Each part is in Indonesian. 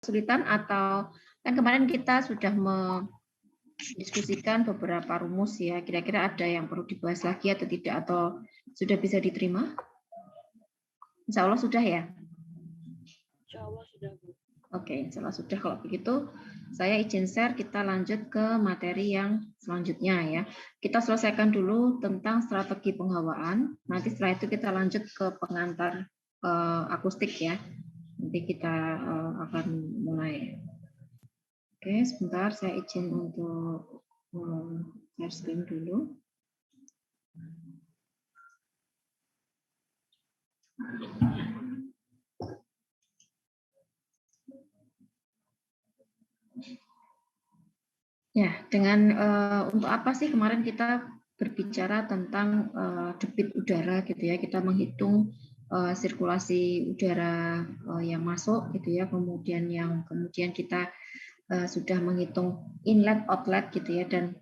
kesulitan atau kan kemarin kita sudah mendiskusikan beberapa rumus ya, kira-kira ada yang perlu dibahas lagi atau tidak, atau sudah bisa diterima? Insya Allah sudah ya? Insya Allah sudah, Bu. Oke, insya Allah sudah. Kalau begitu saya izin share, kita lanjut ke materi yang selanjutnya ya. Kita selesaikan dulu tentang strategi penghawaan, nanti setelah itu kita lanjut ke pengantar akustik ya. Nanti kita akan mulai. Oke, sebentar saya izin untuk share screen dulu. Ya, dengan untuk apa sih kemarin kita berbicara tentang debit udara gitu ya, kita menghitung sirkulasi udara yang masuk gitu ya, kemudian kita sudah menghitung inlet outlet gitu ya, dan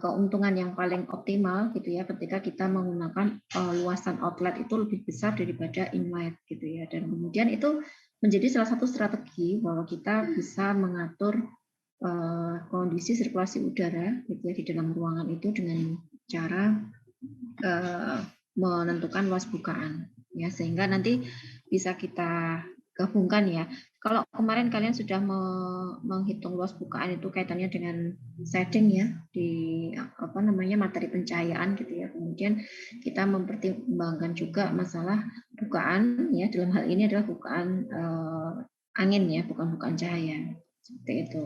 keuntungan yang paling optimal gitu ya ketika kita menggunakan luasan outlet itu lebih besar daripada inlet gitu ya, dan kemudian itu menjadi salah satu strategi bahwa kita bisa mengatur kondisi sirkulasi udara gitu ya di dalam ruangan itu dengan cara menentukan luas bukaan ya, sehingga nanti bisa kita gabungkan ya. Kalau kemarin kalian sudah menghitung luas bukaan itu kaitannya dengan setting ya di materi pencahayaan gitu ya. Kemudian kita mempertimbangkan juga masalah bukaan ya, dalam hal ini adalah bukaan angin ya, bukan bukaan cahaya. Seperti itu.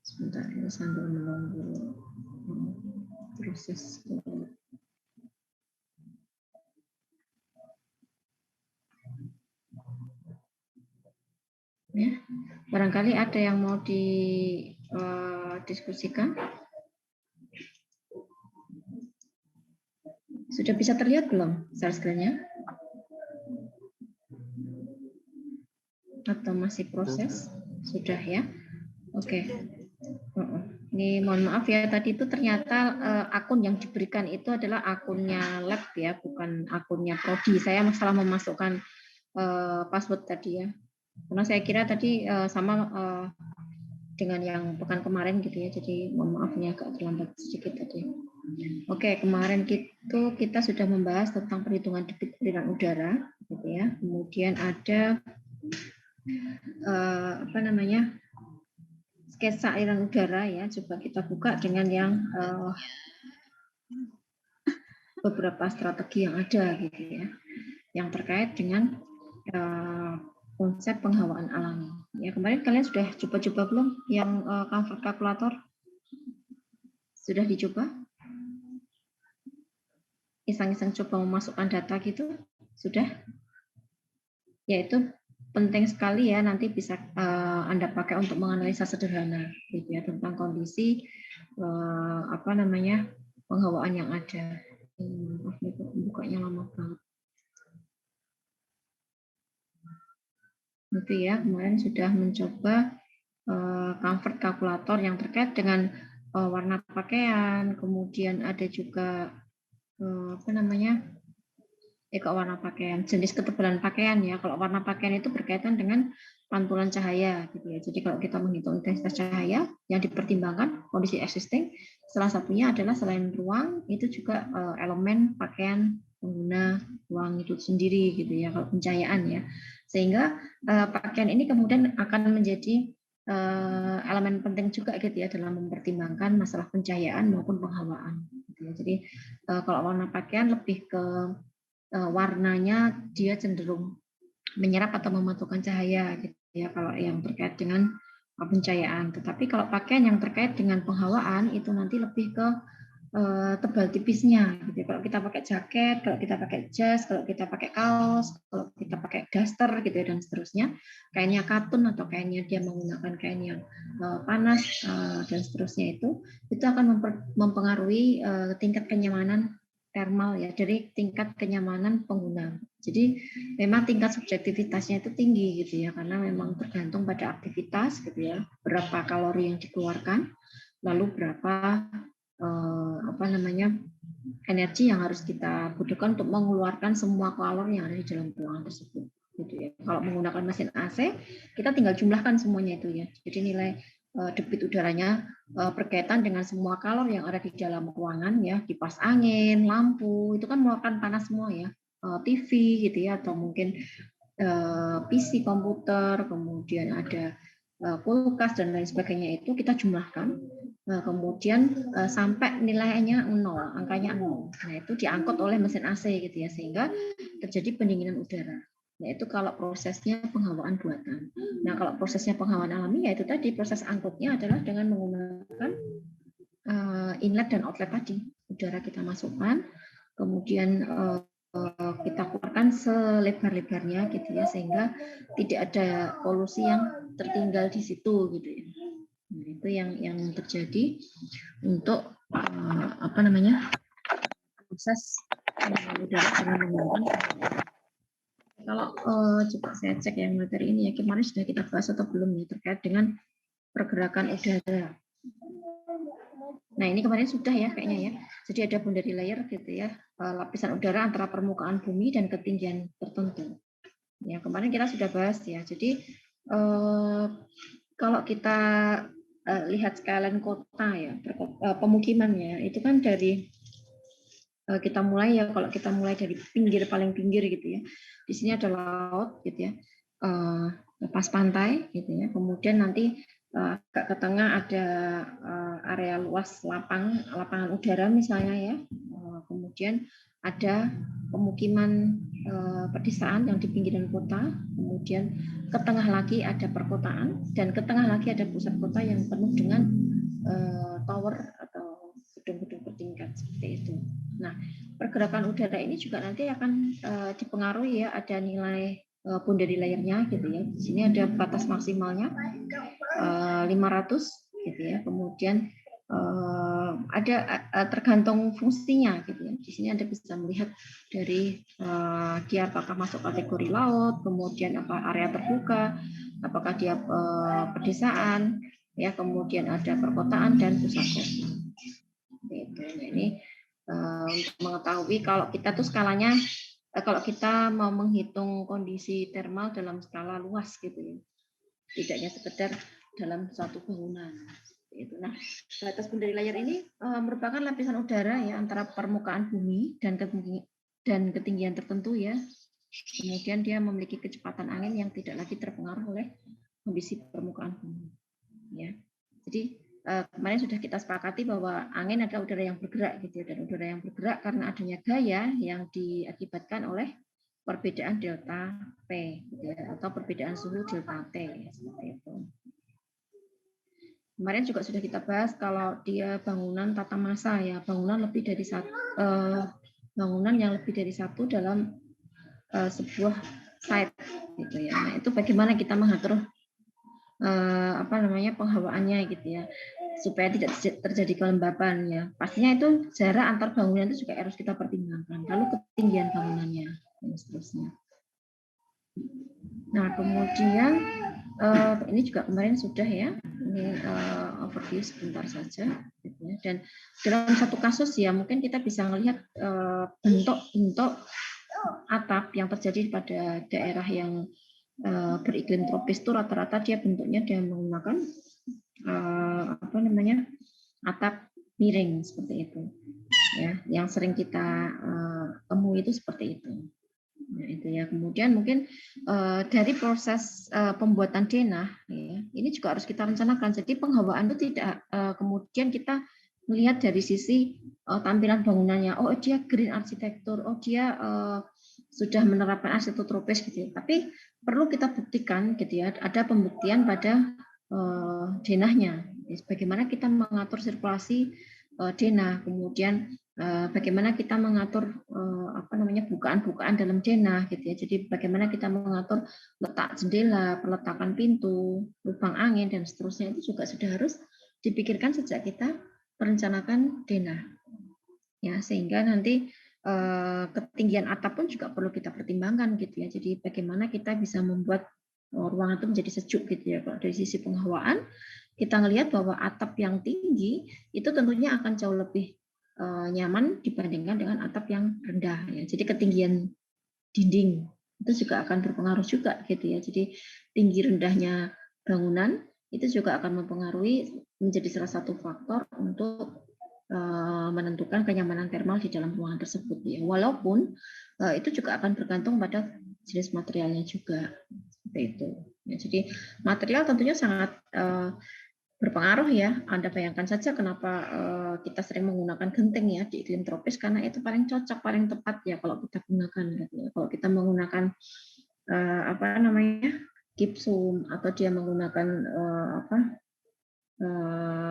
Sebentar ini sambil menunggu proses. Ya, barangkali ada yang mau didiskusikan. Sudah bisa terlihat belum share screen-nya? Atau masih proses? Sudah ya? Oke. Ini mohon maaf ya, tadi itu ternyata akun yang diberikan itu adalah akunnya lab ya, bukan akunnya prodi. Saya salah memasukkan password tadi ya. Karena saya kira tadi sama dengan yang pekan kemarin gitu ya, jadi mohon maaf ini agak terlambat sedikit tadi. Oke, kemarin kita sudah membahas tentang perhitungan debit aliran udara gitu ya. Kemudian ada sketsa aliran udara ya. Coba kita buka dengan yang beberapa strategi yang ada gitu ya, yang terkait dengan konsep penghawaan alami. Ya, kemarin kalian sudah coba-coba belum yang comfort kalkulator? Sudah dicoba? Iseng-iseng coba memasukkan data gitu? Sudah? Ya, itu penting sekali ya, nanti bisa Anda pakai untuk menganalisa sederhana gitu ya tentang kondisi penghawaan yang ada. Bukanya lama banget. Itu ya, kemarin sudah mencoba comfort kalkulator yang terkait dengan warna pakaian, kemudian ada juga warna pakaian, jenis ketebalan pakaian ya. Kalau warna pakaian itu berkaitan dengan pantulan cahaya gitu ya. Jadi kalau kita menghitung intensitas cahaya yang dipertimbangkan kondisi existing, salah satunya adalah selain ruang itu juga elemen pakaian pengguna ruang itu sendiri gitu ya, kalau pencahayaan ya. Sehingga pakaian ini kemudian akan menjadi elemen penting juga gitu ya dalam mempertimbangkan masalah pencahayaan maupun penghawaan gitu ya. Jadi kalau warna pakaian lebih ke warnanya dia cenderung menyerap atau memantulkan cahaya gitu ya kalau yang terkait dengan pencahayaan. Tetapi kalau pakaian yang terkait dengan penghawaan itu nanti lebih ke tebal tipisnya gitu. Kalau kita pakai jaket, kalau kita pakai jas, kalau kita pakai kaos, kalau kita pakai daster gitu ya, dan seterusnya, kainnya katun atau kainnya dia menggunakan kain yang panas dan seterusnya, itu akan mempengaruhi tingkat kenyamanan thermal ya, dari tingkat kenyamanan pengguna. Jadi memang tingkat subjektivitasnya itu tinggi gitu ya, karena memang tergantung pada aktivitas gitu ya, berapa kalori yang dikeluarkan, lalu berapa energi yang harus kita butuhkan untuk mengeluarkan semua kalori yang ada di dalam ruangan tersebut. gitu ya. Kalau menggunakan mesin AC, kita tinggal jumlahkan semuanya itu ya. Jadi nilai debit udaranya berkaitan dengan semua kalor yang ada di dalam ruangan ya, kipas angin, lampu, itu kan mengeluarkan panas semua ya. TV gitu ya, atau mungkin PC komputer, kemudian ada kulkas dan lain sebagainya, itu kita jumlahkan. Kemudian sampai nilainya 0, angkanya 0. Nah, itu diangkut oleh mesin AC gitu ya, sehingga terjadi pendinginan udara. Nah, itu kalau prosesnya penghawaan buatan. Nah, kalau prosesnya penghawaan alami, yaitu tadi proses angkutnya adalah dengan menggunakan inlet dan outlet tadi. Udara kita masukkan, kemudian kita keluarkan selebar-lebarnya gitu ya, sehingga tidak ada polusi yang tertinggal di situ gitu ya. Nah, itu yang terjadi untuk proses udara dengan menggunakan. Kalau coba saya cek yang materi ini ya, kemarin sudah kita bahas atau belum ya, terkait dengan pergerakan udara. Nah, ini kemarin sudah ya kayaknya ya. Jadi ada boundary layer gitu ya, lapisan udara antara permukaan bumi dan ketinggian tertentu. Ya, kemarin kita sudah bahas ya. Jadi kalau kita lihat skyline kota ya, pemukimannya itu kan dari kita mulai ya, kalau kita mulai dari pinggir, paling pinggir gitu ya, di sini ada laut gitu ya, lepas pantai gitu ya, kemudian nanti agak ke tengah ada area luas lapangan udara misalnya ya, kemudian ada pemukiman pedesaan yang di pinggiran kota, kemudian ke tengah lagi ada perkotaan, dan ke tengah lagi ada pusat kota yang penuh dengan tower atau gedung-gedung bertingkat seperti itu. Nah, pergerakan udara ini juga nanti akan dipengaruhi ya, ada nilai boundary layer-nya gitu ya. Di sini ada batas maksimalnya 500 gitu ya. Kemudian ada tergantung fungsinya gitu ya. Di sini Anda bisa melihat dari dia apakah masuk kategori laut, kemudian apa area terbuka, apakah dia pedesaan, ya, kemudian ada perkotaan dan pusat kota. Gitu. Nah, ini untuk mengetahui kalau kita tuh skalanya, kalau kita mau menghitung kondisi termal dalam skala luas gitu ya, tidaknya sekedar dalam suatu bangunan. Itu. Nah, batas boundary layer ini merupakan lapisan udara ya antara permukaan bumi dan ketinggian tertentu ya. Kemudian dia memiliki kecepatan angin yang tidak lagi terpengaruh oleh kondisi permukaan bumi. Ya, jadi kemarin sudah kita sepakati bahwa angin adalah udara yang bergerak gitu ya, dan udara yang bergerak karena adanya gaya yang diakibatkan oleh perbedaan delta P gitu ya, atau perbedaan suhu delta T seperti itu. Kemarin juga sudah kita bahas kalau dia bangunan tata massa ya, bangunan lebih dari satu, bangunan yang lebih dari satu dalam sebuah site gitu ya. Nah, itu bagaimana kita mengatur penghawaannya gitu ya, supaya tidak terjadi kelembaban ya. Pastinya itu jarak antar bangunan itu juga harus kita pertimbangkan, lalu ketinggian bangunannya dan seterusnya. Nah, kemudian ini juga kemarin sudah ya, ini overview sebentar saja gitu ya. Dan dalam satu kasus ya mungkin kita bisa melihat bentuk-bentuk atap yang terjadi pada daerah yang beriklim tropis itu rata-rata dia bentuknya dia menggunakan atap miring seperti itu ya, yang sering kita temui itu seperti itu. Nah, itu ya. Kemudian mungkin dari proses pembuatan denah ya, ini juga harus kita rencanakan. Jadi penghawaan itu tidak kemudian kita melihat dari sisi tampilan bangunannya, oh dia green arsitektur, oh dia sudah menerapkan arsitektur tropis gitu. Tapi perlu kita buktikan gitu ya, ada pembuktian pada denahnya. Bagaimana kita mengatur sirkulasi denah, kemudian bagaimana kita mengatur bukaan-bukaan dalam denah gitu ya. Jadi bagaimana kita mengatur letak jendela, peletakan pintu, lubang angin dan seterusnya, itu juga sudah harus dipikirkan sejak kita merencanakan denah. Ya, sehingga nanti ketinggian atap pun juga perlu kita pertimbangkan gitu ya. Jadi bagaimana kita bisa membuat ruangan itu menjadi sejuk gitu ya. Kalau dari sisi penghawaan kita ngelihat bahwa atap yang tinggi itu tentunya akan jauh lebih nyaman dibandingkan dengan atap yang rendah ya. Jadi ketinggian dinding itu juga akan berpengaruh juga gitu ya. Jadi tinggi rendahnya bangunan itu juga akan mempengaruhi, menjadi salah satu faktor untuk menentukan kenyamanan termal di dalam ruangan tersebut ya. Walaupun itu juga akan bergantung pada jenis materialnya juga seperti itu. Ya, jadi material tentunya sangat berpengaruh ya. Anda bayangkan saja kenapa kita sering menggunakan genting ya di iklim tropis, karena itu paling cocok, paling tepat ya kalau kita gunakan. Gitu ya. Kalau kita menggunakan apa namanya gipsum atau dia menggunakan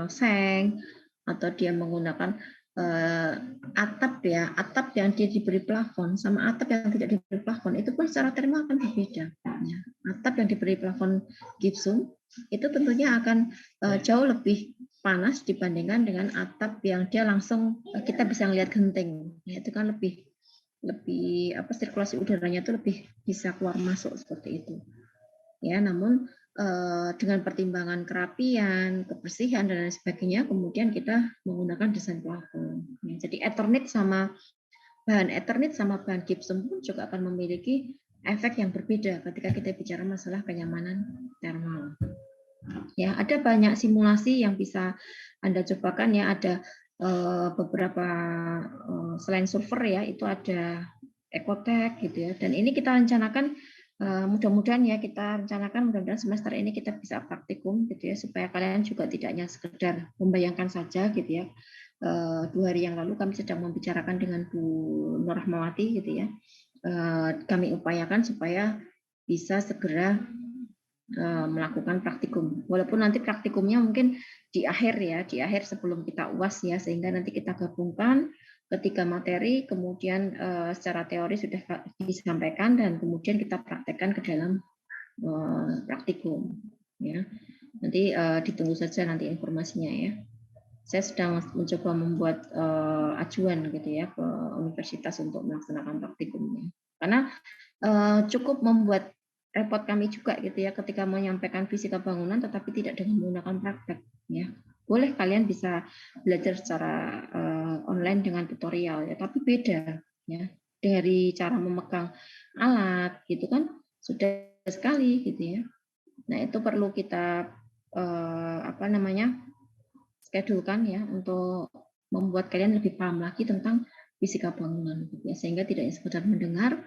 seng atau dia menggunakan atap ya, atap yang dia diberi plafon sama atap yang tidak diberi plafon itu pun secara termal akan berbeda. Ya. Atap yang diberi plafon gipsum itu tentunya akan jauh lebih panas dibandingkan dengan atap yang dia langsung kita bisa melihat genting. Ya, itu kan lebih sirkulasi udaranya itu lebih bisa keluar masuk seperti itu. Ya, namun dengan pertimbangan kerapian, kebersihan dan lain sebagainya, kemudian kita menggunakan desain plafon. Ya, jadi bahan Eternit sama bahan gypsum pun juga akan memiliki efek yang berbeda ketika kita bicara masalah kenyamanan termal. Ya, ada banyak simulasi yang bisa Anda cobakan ya. Ada beberapa selain surfer ya, itu ada Ecotech gitu ya. Dan ini kita rencanakan mudah-mudahan ya mudah-mudahan semester ini kita bisa praktikum gitu ya, supaya kalian juga tidak hanya sekedar membayangkan saja gitu ya. 2 hari yang lalu kami sedang membicarakan dengan Bu Nur Rahmawati gitu ya. Kami upayakan supaya bisa segera melakukan praktikum. Walaupun nanti praktikumnya mungkin di akhir sebelum kita UAS ya, sehingga nanti kita gabungkan ketiga materi, kemudian secara teori sudah disampaikan dan kemudian kita praktekkan ke dalam praktikum. Ya, nanti ditunggu saja nanti informasinya ya. Saya sedang mencoba membuat ajuan gitu ya ke universitas untuk melaksanakan praktikumnya. Karena cukup membuat repot kami juga gitu ya ketika menyampaikan fisika bangunan tetapi tidak dengan menggunakan praktek ya. Boleh kalian bisa belajar secara online dengan tutorial ya, tapi beda ya dari cara memegang alat gitu kan sudah sekali gitu ya. Nah, itu perlu kita schedulekan ya untuk membuat kalian lebih paham lagi tentang fisika bangunan gitu ya, sehingga tidak sekedar mendengar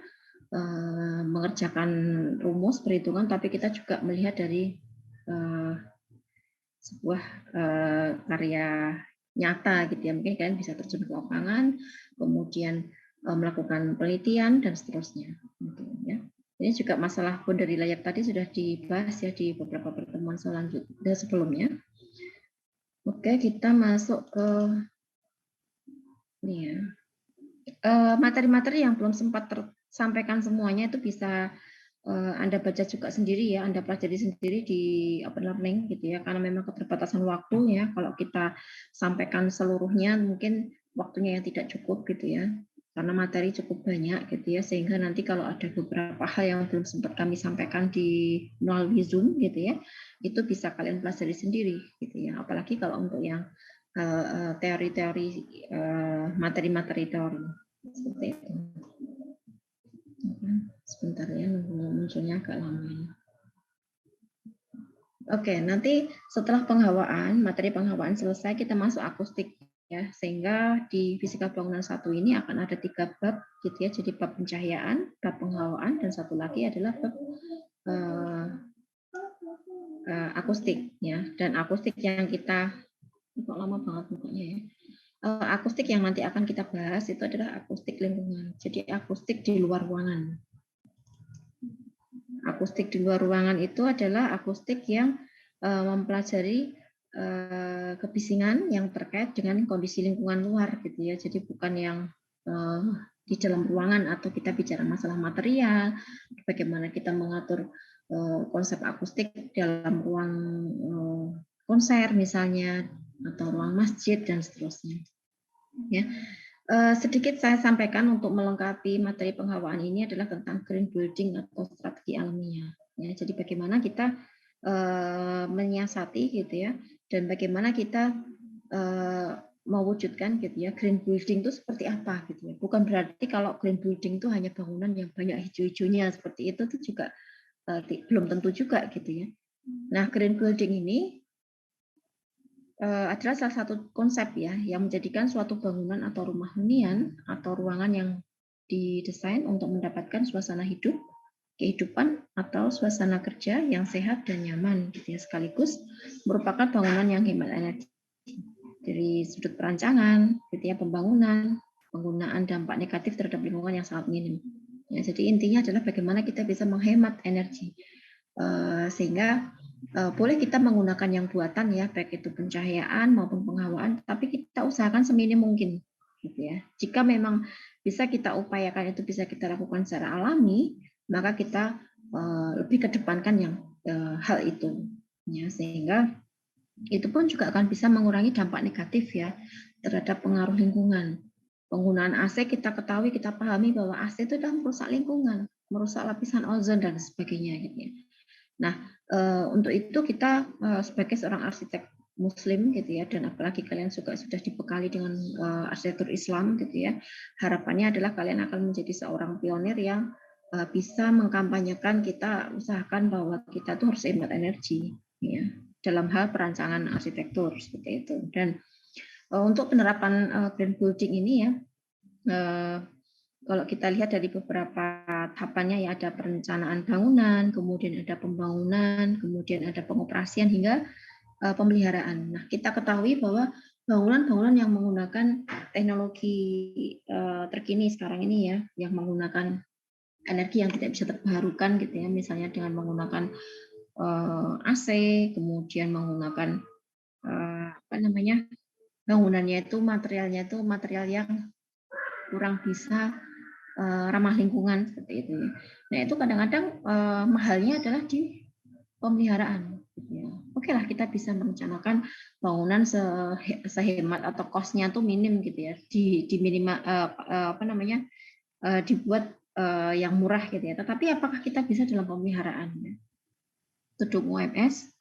mengerjakan rumus perhitungan, tapi kita juga melihat dari sebuah karya nyata gitu ya. Mungkin kalian bisa terjun ke lapangan, kemudian melakukan penelitian dan seterusnya. Gitu, ya. Ini juga masalah boundary layer tadi sudah dibahas ya di beberapa pertemuan selanjutnya sebelumnya. Oke, kita masuk ke ini ya. Materi-materi yang belum sempat tersampaikan semuanya itu bisa Anda baca juga sendiri ya, Anda pelajari sendiri di open learning gitu ya, karena memang keterbatasan waktu ya, kalau kita sampaikan seluruhnya mungkin waktunya yang tidak cukup gitu ya, karena materi cukup banyak gitu ya, sehingga nanti kalau ada beberapa hal yang belum sempat kami sampaikan di melalui Zoom gitu ya, itu bisa kalian pelajari sendiri gitu ya, apalagi kalau untuk yang teori-teori materi-materi teori seperti itu. Sebentar ya, munculnya agak lama ini. Oke, nanti setelah penghawaan, materi penghawaan selesai, kita masuk akustik ya, sehingga di fisika bangunan 1 ini akan ada 3 bab gitu ya. Jadi bab pencahayaan, bab penghawaan, dan satu lagi adalah bab akustik ya. Dan akustik yang kita kok lama banget mukanya ya. Akustik yang nanti akan kita bahas itu adalah akustik lingkungan. Jadi akustik di luar ruangan. Akustik di luar ruangan itu adalah akustik yang mempelajari kebisingan yang terkait dengan kondisi lingkungan luar gitu ya. Jadi bukan yang di dalam ruangan atau kita bicara masalah material, bagaimana kita mengatur konsep akustik dalam ruang konser misalnya atau ruang masjid dan seterusnya. Ya. Sedikit saya sampaikan untuk melengkapi materi penghawaan ini adalah tentang green building atau strategi alamiah. Ya, jadi bagaimana kita menyiasati gitu ya, dan bagaimana kita mewujudkan gitu ya green building itu seperti apa gitu ya. Bukan berarti kalau green building itu hanya bangunan yang banyak hijau-hijaunya seperti itu tuh juga belum tentu juga gitu ya. Nah, green building ini adalah salah satu konsep ya yang menjadikan suatu bangunan atau rumah hunian atau ruangan yang didesain untuk mendapatkan suasana hidup, kehidupan atau suasana kerja yang sehat dan nyaman gitu ya, sekaligus merupakan bangunan yang hemat energi dari sudut perancangan gitu ya, pembangunan, penggunaan dampak negatif terhadap lingkungan yang sangat minim ya. Jadi intinya adalah bagaimana kita bisa menghemat energi sehingga boleh kita menggunakan yang buatan ya, baik itu pencahayaan maupun penghawaan, tapi kita usahakan seminim mungkin gitu ya. Jika memang bisa kita upayakan itu bisa kita lakukan secara alami, maka kita lebih kedepankan yang hal itu ya, sehingga itu pun juga akan bisa mengurangi dampak negatif ya terhadap pengaruh lingkungan. Penggunaan AC kita ketahui, kita pahami bahwa AC itu adalah merusak lingkungan, merusak lapisan ozon dan sebagainya gitu ya. Nah, untuk itu kita sebagai seorang arsitek Muslim gitu ya, dan apalagi kalian juga sudah dibekali dengan arsitektur Islam gitu ya, harapannya adalah kalian akan menjadi seorang pionir yang bisa mengkampanyekan, kita usahakan bahwa kita tuh harus hemat energi ya dalam hal perancangan arsitektur seperti itu. Dan untuk penerapan green building ini ya, kalau kita lihat dari beberapa tahapannya ya, ada perencanaan bangunan, kemudian ada pembangunan, kemudian ada pengoperasian hingga pemeliharaan. Nah, kita ketahui bahwa bangunan-bangunan yang menggunakan teknologi terkini sekarang ini ya, yang menggunakan energi yang tidak bisa terbarukan gitu ya, misalnya dengan menggunakan AC, kemudian menggunakan bangunannya itu materialnya itu material yang kurang bisa ramah lingkungan seperti itu. Nah, itu kadang-kadang mahalnya adalah di pemeliharaan. Gitu ya. Oke lah, kita bisa merencanakan bangunan sehemat atau cost-nya tuh minim gitu ya, di minimal dibuat yang murah gitu ya. Tetapi apakah kita bisa dalam pemeliharaan? Gedung UMS,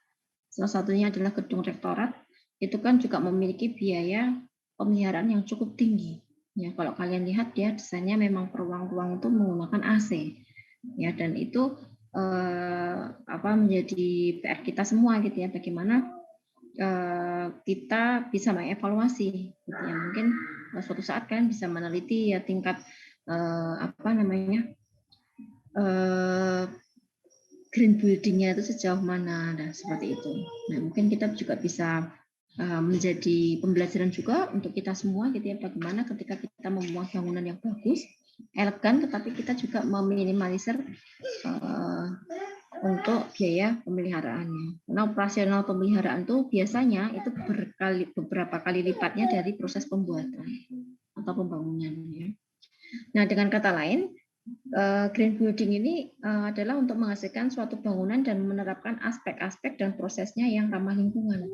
salah satunya adalah gedung rektorat, itu kan juga memiliki biaya pemeliharaan yang cukup tinggi. Ya, kalau kalian lihat ya, desainnya memang per ruang-ruang itu menggunakan AC. Ya, dan itu menjadi PR kita semua gitu ya, bagaimana kita bisa mengevaluasi gitu ya. Mungkin suatu saat kan bisa meneliti ya tingkat green building-nya itu sejauh mana, dan seperti itu. Nah, mungkin kita juga bisa menjadi pembelajaran juga untuk kita semua gitu ya, bagaimana ketika kita membuat bangunan yang bagus, elegan, tetapi kita juga meminimalisir untuk biaya pemeliharaannya. Karena operasional pemeliharaan itu biasanya itu beberapa kali lipatnya dari proses pembuatan atau pembangunan. Ya. Nah, dengan kata lain, green building ini adalah untuk menghasilkan suatu bangunan dan menerapkan aspek-aspek dan prosesnya yang ramah lingkungan,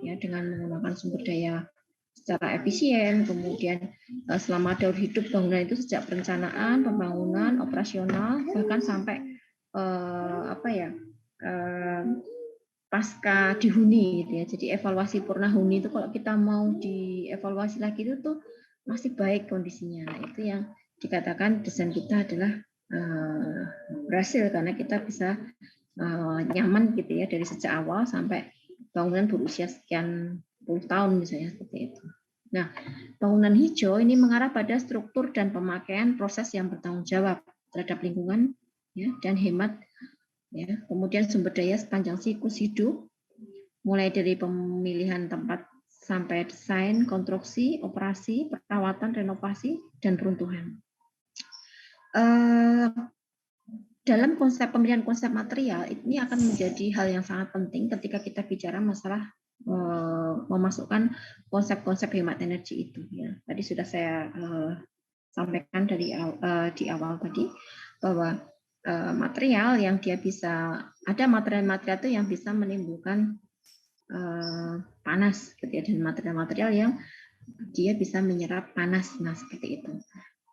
ya, dengan menggunakan sumber daya secara efisien, kemudian selama daur hidup bangunan itu sejak perencanaan, pembangunan, operasional, bahkan sampai pasca dihuni gitu ya. Jadi evaluasi purna huni itu kalau kita mau dievaluasi lagi itu tuh masih baik kondisinya. Nah, itu yang dikatakan desain kita adalah berhasil karena kita bisa nyaman gitu ya dari sejak awal sampai bangunan berusia sekian puluh tahun misalnya seperti itu. Nah, bangunan hijau ini mengarah pada struktur dan pemakaian proses yang bertanggung jawab terhadap lingkungan ya, dan hemat ya. Kemudian sumber daya sepanjang siklus hidup, mulai dari pemilihan tempat sampai desain, konstruksi, operasi, perawatan, renovasi, dan peruntuhan. Dalam konsep pemilihan konsep material ini akan menjadi hal yang sangat penting ketika kita bicara masalah memasukkan konsep-konsep hemat energi itu. Ya. Tadi sudah saya sampaikan di awal tadi bahwa material yang dia bisa, ada material-material itu yang bisa menimbulkan panas, gitu ya, dan material-material yang dia bisa menyerap panas, nah seperti itu.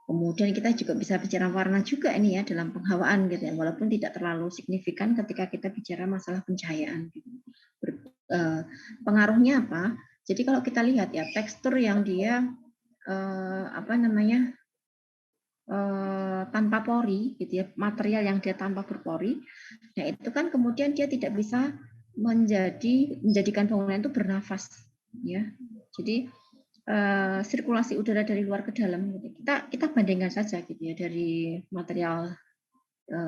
Kemudian kita juga bisa bicara warna juga ini ya dalam penghawaan gitu ya, walaupun tidak terlalu signifikan ketika kita bicara masalah pencahayaan. Gitu. Pengaruhnya apa? Jadi kalau kita lihat ya tekstur yang dia tanpa pori, gitu ya, material yang dia tanpa berpori, nah itu kan kemudian dia tidak bisa menjadikan bangunan itu bernafas, ya. Jadi sirkulasi udara dari luar ke dalam, gitu. Kita bandingkan saja, gitu ya, dari material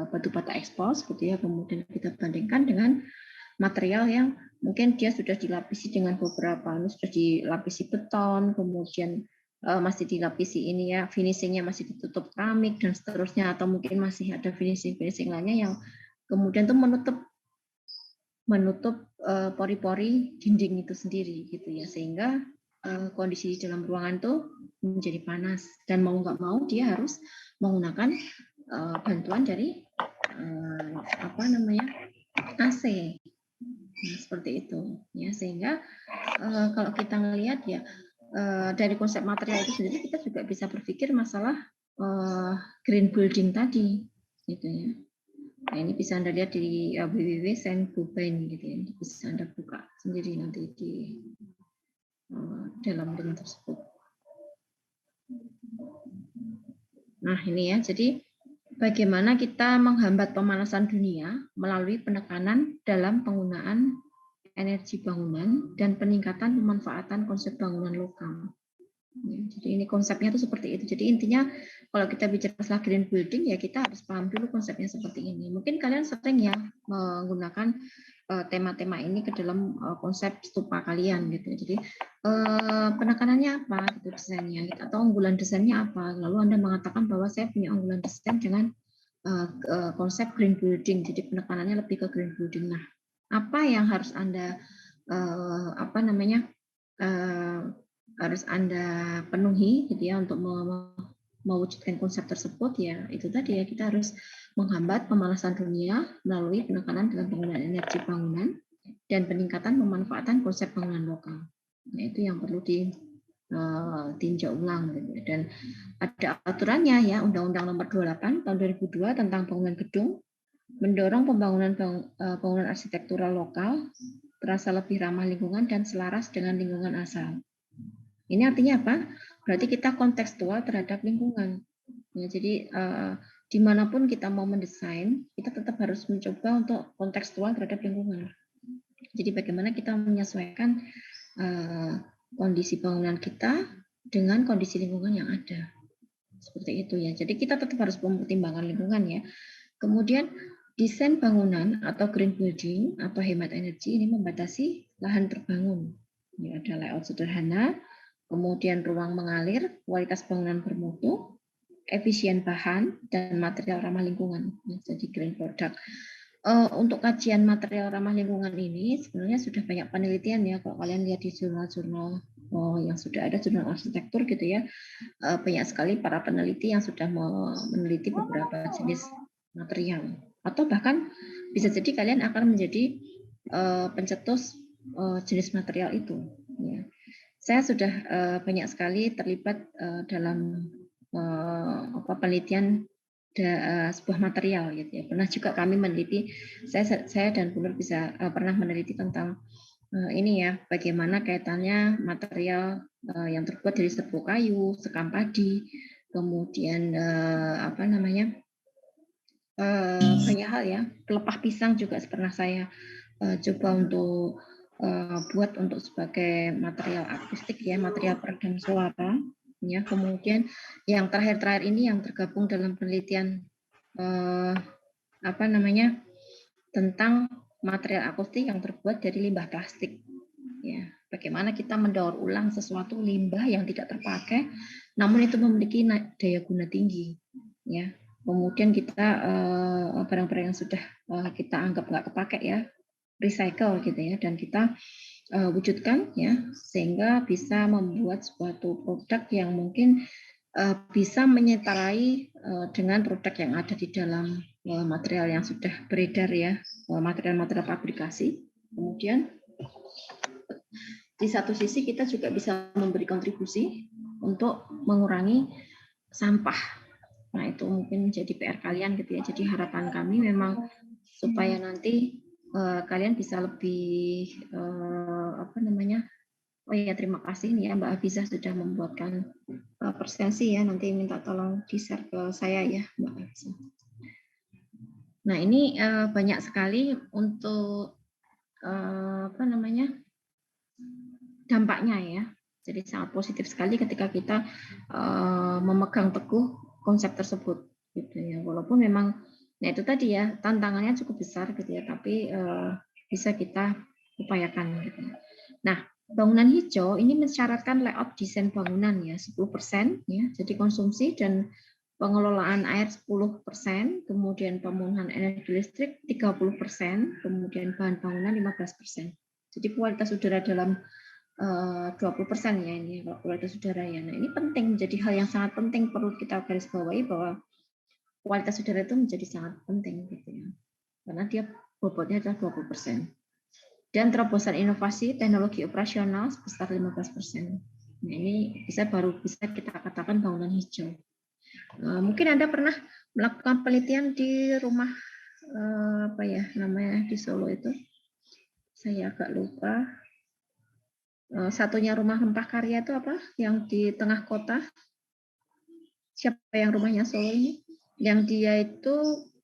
batu bata ekspos, gitu ya, kemudian kita bandingkan dengan material yang mungkin dia sudah dilapisi dengan beberapa, ini sudah dilapisi beton, kemudian masih dilapisi ini ya, finishingnya masih ditutup keramik dan seterusnya, atau mungkin masih ada finishing lainnya yang kemudian tuh menutup pori-pori dinding itu sendiri, gitu ya, sehingga kondisi di dalam ruangan tuh menjadi panas, dan mau nggak mau dia harus menggunakan bantuan dari AC. Nah, seperti itu ya, sehingga kalau kita melihat ya dari konsep material itu sendiri, kita juga bisa berpikir masalah green building tadi, gitu ya. Nah, ini bisa Anda lihat di www.saint-gobain, gitu ya. Bisa Anda buka sendiri nanti di dalam link tersebut. Nah, ini ya, jadi bagaimana kita menghambat pemanasan dunia melalui penekanan dalam penggunaan energi bangunan dan peningkatan pemanfaatan konsep bangunan lokal. Ya, jadi ini konsepnya itu seperti itu. Jadi intinya kalau kita bicara masalah green building, ya kita harus paham dulu konsepnya seperti ini. Mungkin kalian sering ya menggunakan tema-tema ini ke dalam konsep stupa kalian, gitu. Jadi penekanannya apa, gitu, desainnya, gitu, atau unggulan desainnya apa. Lalu Anda mengatakan bahwa saya punya unggulan desain dengan konsep green building. Jadi penekanannya lebih ke green building. Nah, apa yang harus Anda harus Anda penuhi, gitu ya, untuk mewujudkan konsep tersebut, ya itu tadi ya, kita harus menghambat pemanasan dunia melalui penekanan dalam penggunaan energi bangunan dan peningkatan pemanfaatan konsep bangunan lokal. Nah, itu yang perlu ditinjau ulang, gitu. Dan ada aturannya ya, Undang-Undang Nomor 28 Tahun 2002 tentang bangunan gedung mendorong pembangunan bangunan arsitektural lokal terasa lebih ramah lingkungan dan selaras dengan lingkungan asal. Ini artinya apa? Berarti kita kontekstual terhadap lingkungan. Ya, jadi dimanapun kita mau mendesain, kita tetap harus mencoba untuk kontekstual terhadap lingkungan. Jadi bagaimana kita menyesuaikan kondisi bangunan kita dengan kondisi lingkungan yang ada. Seperti itu ya. Jadi kita tetap harus mempertimbangkan lingkungan ya. Kemudian desain bangunan atau green building atau hemat energi ini membatasi lahan terbangun. Ya, ada layout sederhana, kemudian ruang mengalir, kualitas bangunan bermutu, efisien bahan, dan material ramah lingkungan. Jadi green product. Untuk kajian material ramah lingkungan ini sebenarnya sudah banyak penelitian ya. Kalau kalian lihat di jurnal-jurnal yang sudah ada, jurnal arsitektur gitu ya, banyak sekali para peneliti yang sudah meneliti beberapa jenis material. Atau bahkan bisa jadi kalian akan menjadi pencetus jenis material itu. Ya. Saya sudah banyak sekali terlibat dalam penelitian sebuah material, gitu ya. Pernah juga kami meneliti, saya dan Bu Nur bisa pernah meneliti tentang ini ya, bagaimana kaitannya material yang terbuat dari serbuk kayu, sekam padi, kemudian banyak hal ya, pelepah pisang juga pernah saya coba untuk buat untuk sebagai material akustik ya, material peredam suara ya. Kemudian yang terakhir ini yang tergabung dalam penelitian tentang material akustik yang terbuat dari limbah plastik ya. Bagaimana kita mendaur ulang sesuatu limbah yang tidak terpakai namun itu memiliki daya guna tinggi ya. Kemudian kita barang-barang yang sudah kita anggap nggak kepakai ya, recycle gitu ya, dan kita wujudkan ya, sehingga bisa membuat suatu produk yang mungkin bisa menyeterai dengan produk yang ada di dalam material yang sudah beredar ya, material-material fabrikasi. Kemudian di satu sisi kita juga bisa memberi kontribusi untuk mengurangi sampah. Nah, itu mungkin menjadi PR kalian gitu ya. Jadi harapan kami memang supaya nanti kalian bisa lebih Oh iya, terima kasih nih ya Mbak Hafizah sudah membuatkan presentasi ya. Nanti minta tolong di-share ke saya ya Mbak Hafizah. Nah ini banyak sekali untuk apa namanya dampaknya ya. Jadi sangat positif sekali ketika kita memegang teguh konsep tersebut gitu ya. Walaupun memang nah itu tadi ya tantangannya cukup besar gitu ya, tapi bisa kita upayakan gitu. Nah, bangunan hijau ini mensyaratkan layout desain bangunan ya 10% ya. Jadi konsumsi dan pengelolaan air 10%, kemudian pemenuhan energi listrik 30%, kemudian bahan bangunan 15%. Jadi kualitas udara dalam 20% ya ini kalau kualitas udara ya. Nah, ini penting, menjadi hal yang sangat penting perlu kita garis bawahi bahwa kualitas udara itu menjadi sangat penting gitu ya. Karena dia bobotnya adalah 20%. Dan terobosan inovasi teknologi operasional sebesar 15%. Nah, ini baru bisa kita katakan bangunan hijau. Mungkin Anda pernah melakukan penelitian di rumah apa ya namanya di Solo itu? Saya agak lupa. Satunya rumah rempah karya itu apa? Yang di tengah kota. Siapa yang rumahnya Solo ini? Yang dia itu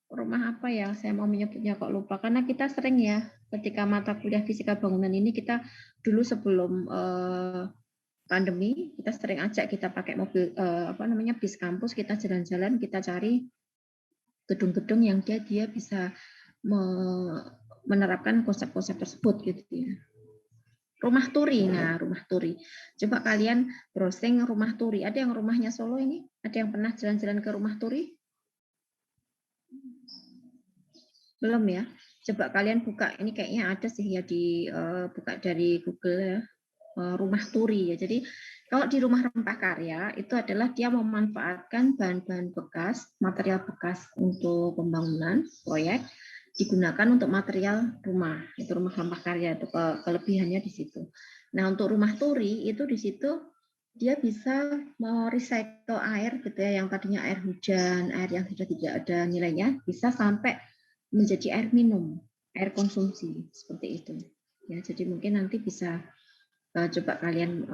rumah apa ya? Saya mau menyebutnya kok lupa. Karena kita sering ya ketika mata kuliah fisika bangunan ini kita dulu sebelum pandemi kita sering ajak kita pakai mobil apa namanya bis kampus, kita jalan-jalan, kita cari gedung-gedung yang dia bisa menerapkan konsep-konsep tersebut gitu ya. Rumah turi, nah rumah turi. Coba kalian browsing rumah turi. Ada yang rumahnya Solo ini? Ada yang pernah jalan-jalan ke rumah turi? Belum ya? Coba kalian buka, ini kayaknya ada sih ya di buka dari Google ya. Rumah turi ya. Jadi kalau di rumah rempah karya itu adalah dia memanfaatkan bahan-bahan bekas, material bekas untuk pembangunan proyek digunakan untuk material rumah. Itu rumah rempah karya itu kelebihannya di situ. Nah, untuk rumah turi itu di situ dia bisa merecycle air gitu ya, yang tadinya air hujan, air yang sudah tidak ada nilainya bisa sampai menjadi air minum, air konsumsi seperti itu. Ya, jadi mungkin nanti bisa coba kalian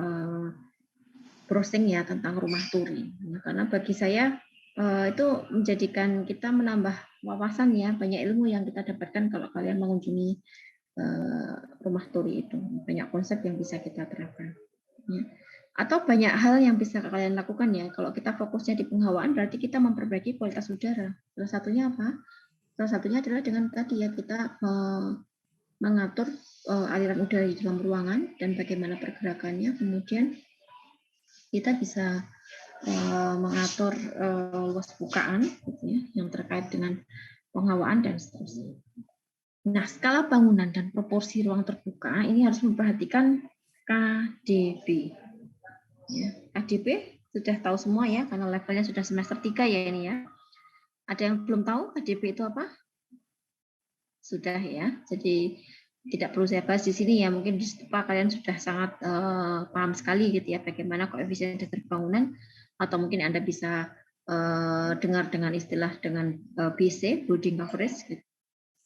browsing ya tentang rumah turi. Nah, karena bagi saya itu menjadikan kita menambah wawasan ya, banyak ilmu yang kita dapatkan kalau kalian mengunjungi rumah turi itu. Banyak konsep yang bisa kita terapkan. Ya. Atau banyak hal yang bisa kalian lakukan ya. Kalau kita fokusnya di penghawaan berarti kita memperbaiki kualitas udara. Salah satunya apa? Salah satunya adalah dengan tadi ya kita mengatur aliran udara di dalam ruangan dan bagaimana pergerakannya, kemudian kita bisa mengatur luas bukaan gitu ya, yang terkait dengan penghawaan dan seterusnya. Nah, skala bangunan dan proporsi ruang terbuka ini harus memperhatikan KDB. Ya, KDB sudah tahu semua ya, karena levelnya sudah semester 3 ya ini ya. Ada yang belum tahu KDB itu apa? Sudah ya, jadi tidak perlu saya bahas di sini ya, mungkin di STUPA kalian sudah sangat paham sekali gitu ya bagaimana koefisien dasar bangunan, atau mungkin Anda bisa dengar dengan istilah dengan BC, building coverage, gitu.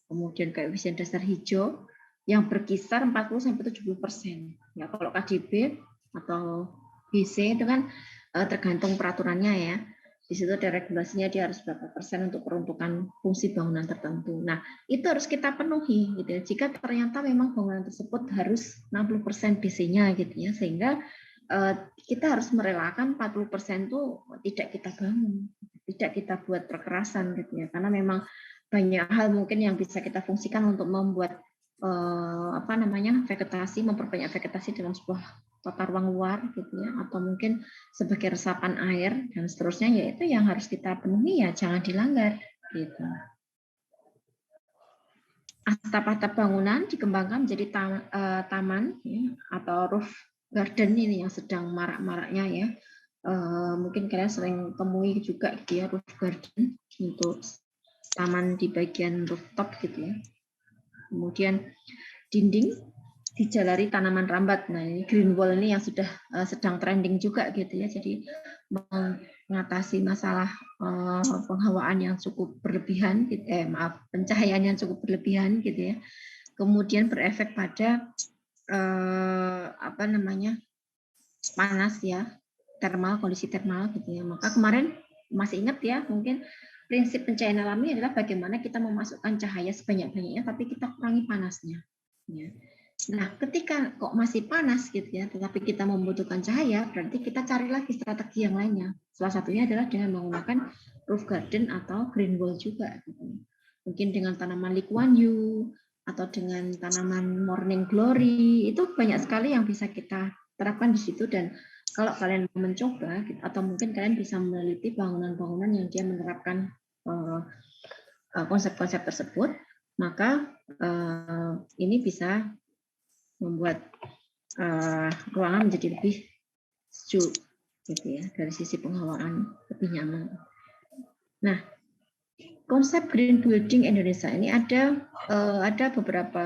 Kemudian koefisien dasar hijau yang berkisar 40-70%. Ya, kalau KDB atau BC itu kan tergantung peraturannya ya. Di situ ada regulasinya, dia harus berapa persen untuk peruntukan fungsi bangunan tertentu. Nah, itu harus kita penuhi gitu ya. Jika ternyata memang bangunan tersebut harus 60% BC-nya gitu ya, sehingga kita harus merelakan 40% itu tidak kita bangun, tidak kita buat perkerasan gitu ya. Karena memang banyak hal mungkin yang bisa kita fungsikan untuk membuat apa namanya vegetasi, memperbanyak vegetasi dalam sebuah tata ruang luar gitu ya, atau mungkin sebagai resapan air dan seterusnya, yaitu yang harus kita penuhi ya, jangan dilanggar gitu. Atap-atap bangunan dikembangkan menjadi taman ya, atau roof garden ini yang sedang marak-maraknya ya. Mungkin kalian sering temui juga gitu ya, roof garden untuk taman di bagian rooftop gitu ya. Kemudian dinding dijalari tanaman rambat. Nah, ini green wall ini yang sudah sedang trending juga gitu ya. Jadi mengatasi masalah penghawaan yang cukup berlebihan, pencahayaan yang cukup berlebihan gitu ya. Kemudian berefek pada apa namanya, panas ya, kondisi termal gitu ya. Maka kemarin masih ingat ya, mungkin prinsip pencahayaan alami adalah bagaimana kita memasukkan cahaya sebanyak-banyaknya, tapi kita kurangi panasnya. Ya. Nah, ketika kok masih panas gitu ya, tetapi kita membutuhkan cahaya, berarti kita cari lagi strategi yang lainnya. Salah satunya adalah dengan menggunakan roof garden atau green wall juga. Gitu. Mungkin dengan tanaman Likuan Yew atau dengan tanaman Morning Glory, itu banyak sekali yang bisa kita terapkan di situ. Dan kalau kalian mau mencoba, atau mungkin kalian bisa meneliti bangunan-bangunan yang dia menerapkan konsep-konsep tersebut, maka ini bisa membuat ruangan menjadi lebih sejuk, gitu ya, dari sisi penghawaan lebih nyaman. Nah, konsep Green Building Indonesia ini ada beberapa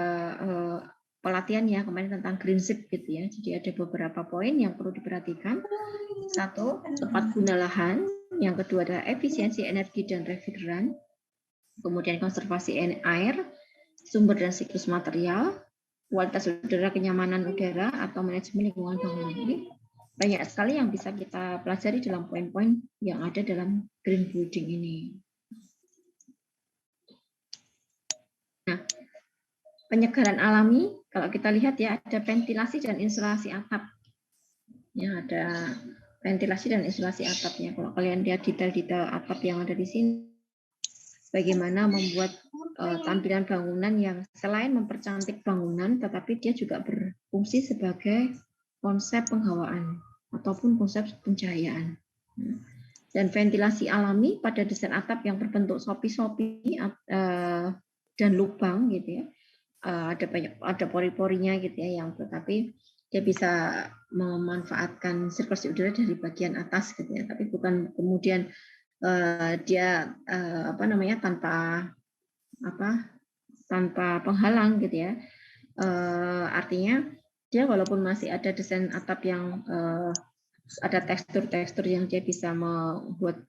pelatihan ya kemarin tentang green zip gitu ya. Jadi ada beberapa poin yang perlu diperhatikan. Satu, tepat guna lahan. Yang kedua adalah efisiensi energi dan refrigeran. Kemudian konservasi air, sumber dan siklus material, kualitas udara, kenyamanan udara, atau manajemen lingkungan bangunan. Ini banyak sekali yang bisa kita pelajari dalam poin-poin yang ada dalam green building ini. Nah, penyegaran alami, kalau kita lihat ya, ada ventilasi dan insulasi atap. Ya, ada ventilasi dan insulasi atapnya. Kalau kalian lihat detail-detail atap yang ada di sini, bagaimana membuat tampilan bangunan yang selain mempercantik bangunan, tetapi dia juga berfungsi sebagai konsep penghawaan ataupun konsep pencahayaan. Dan ventilasi alami pada desain atap yang berbentuk sopi-sopi dan lubang gitu ya, ada pori-porinya gitu ya, yang tetapi dia bisa memanfaatkan sirkulasi udara dari bagian atas gitu ya, tapi bukan kemudian dia apa namanya tanpa penghalang gitu ya. Artinya dia walaupun masih ada desain atap yang ada tekstur-tekstur yang dia bisa membuat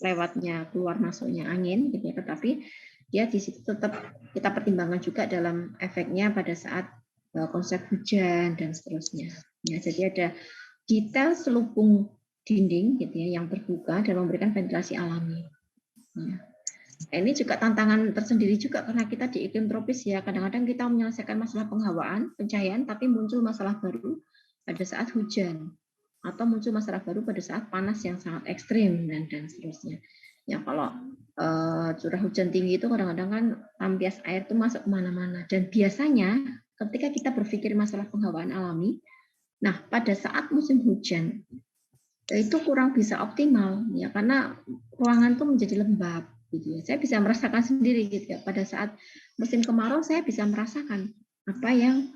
lewatnya keluar masuknya angin gitu ya, tetapi dia di situ tetap kita pertimbangkan juga dalam efeknya pada saat konsep hujan dan seterusnya. Ya, jadi ada detail selubung dinding gitu ya yang terbuka dan memberikan ventilasi alami. Ya. Ini juga tantangan tersendiri juga karena kita di iklim tropis ya, kadang-kadang kita menyelesaikan masalah penghawaan, pencahayaan, tapi muncul masalah baru pada saat hujan atau muncul masalah baru pada saat panas yang sangat ekstrim dan seterusnya. Ya kalau curah hujan tinggi itu kadang-kadang kan tampias air itu masuk kemana-mana, dan biasanya ketika kita berpikir masalah penghawaan alami, nah pada saat musim hujan itu kurang bisa optimal ya, karena ruangan itu menjadi lembab gitu ya. Saya bisa merasakan sendiri gitu ya, pada saat musim kemarau saya bisa merasakan apa yang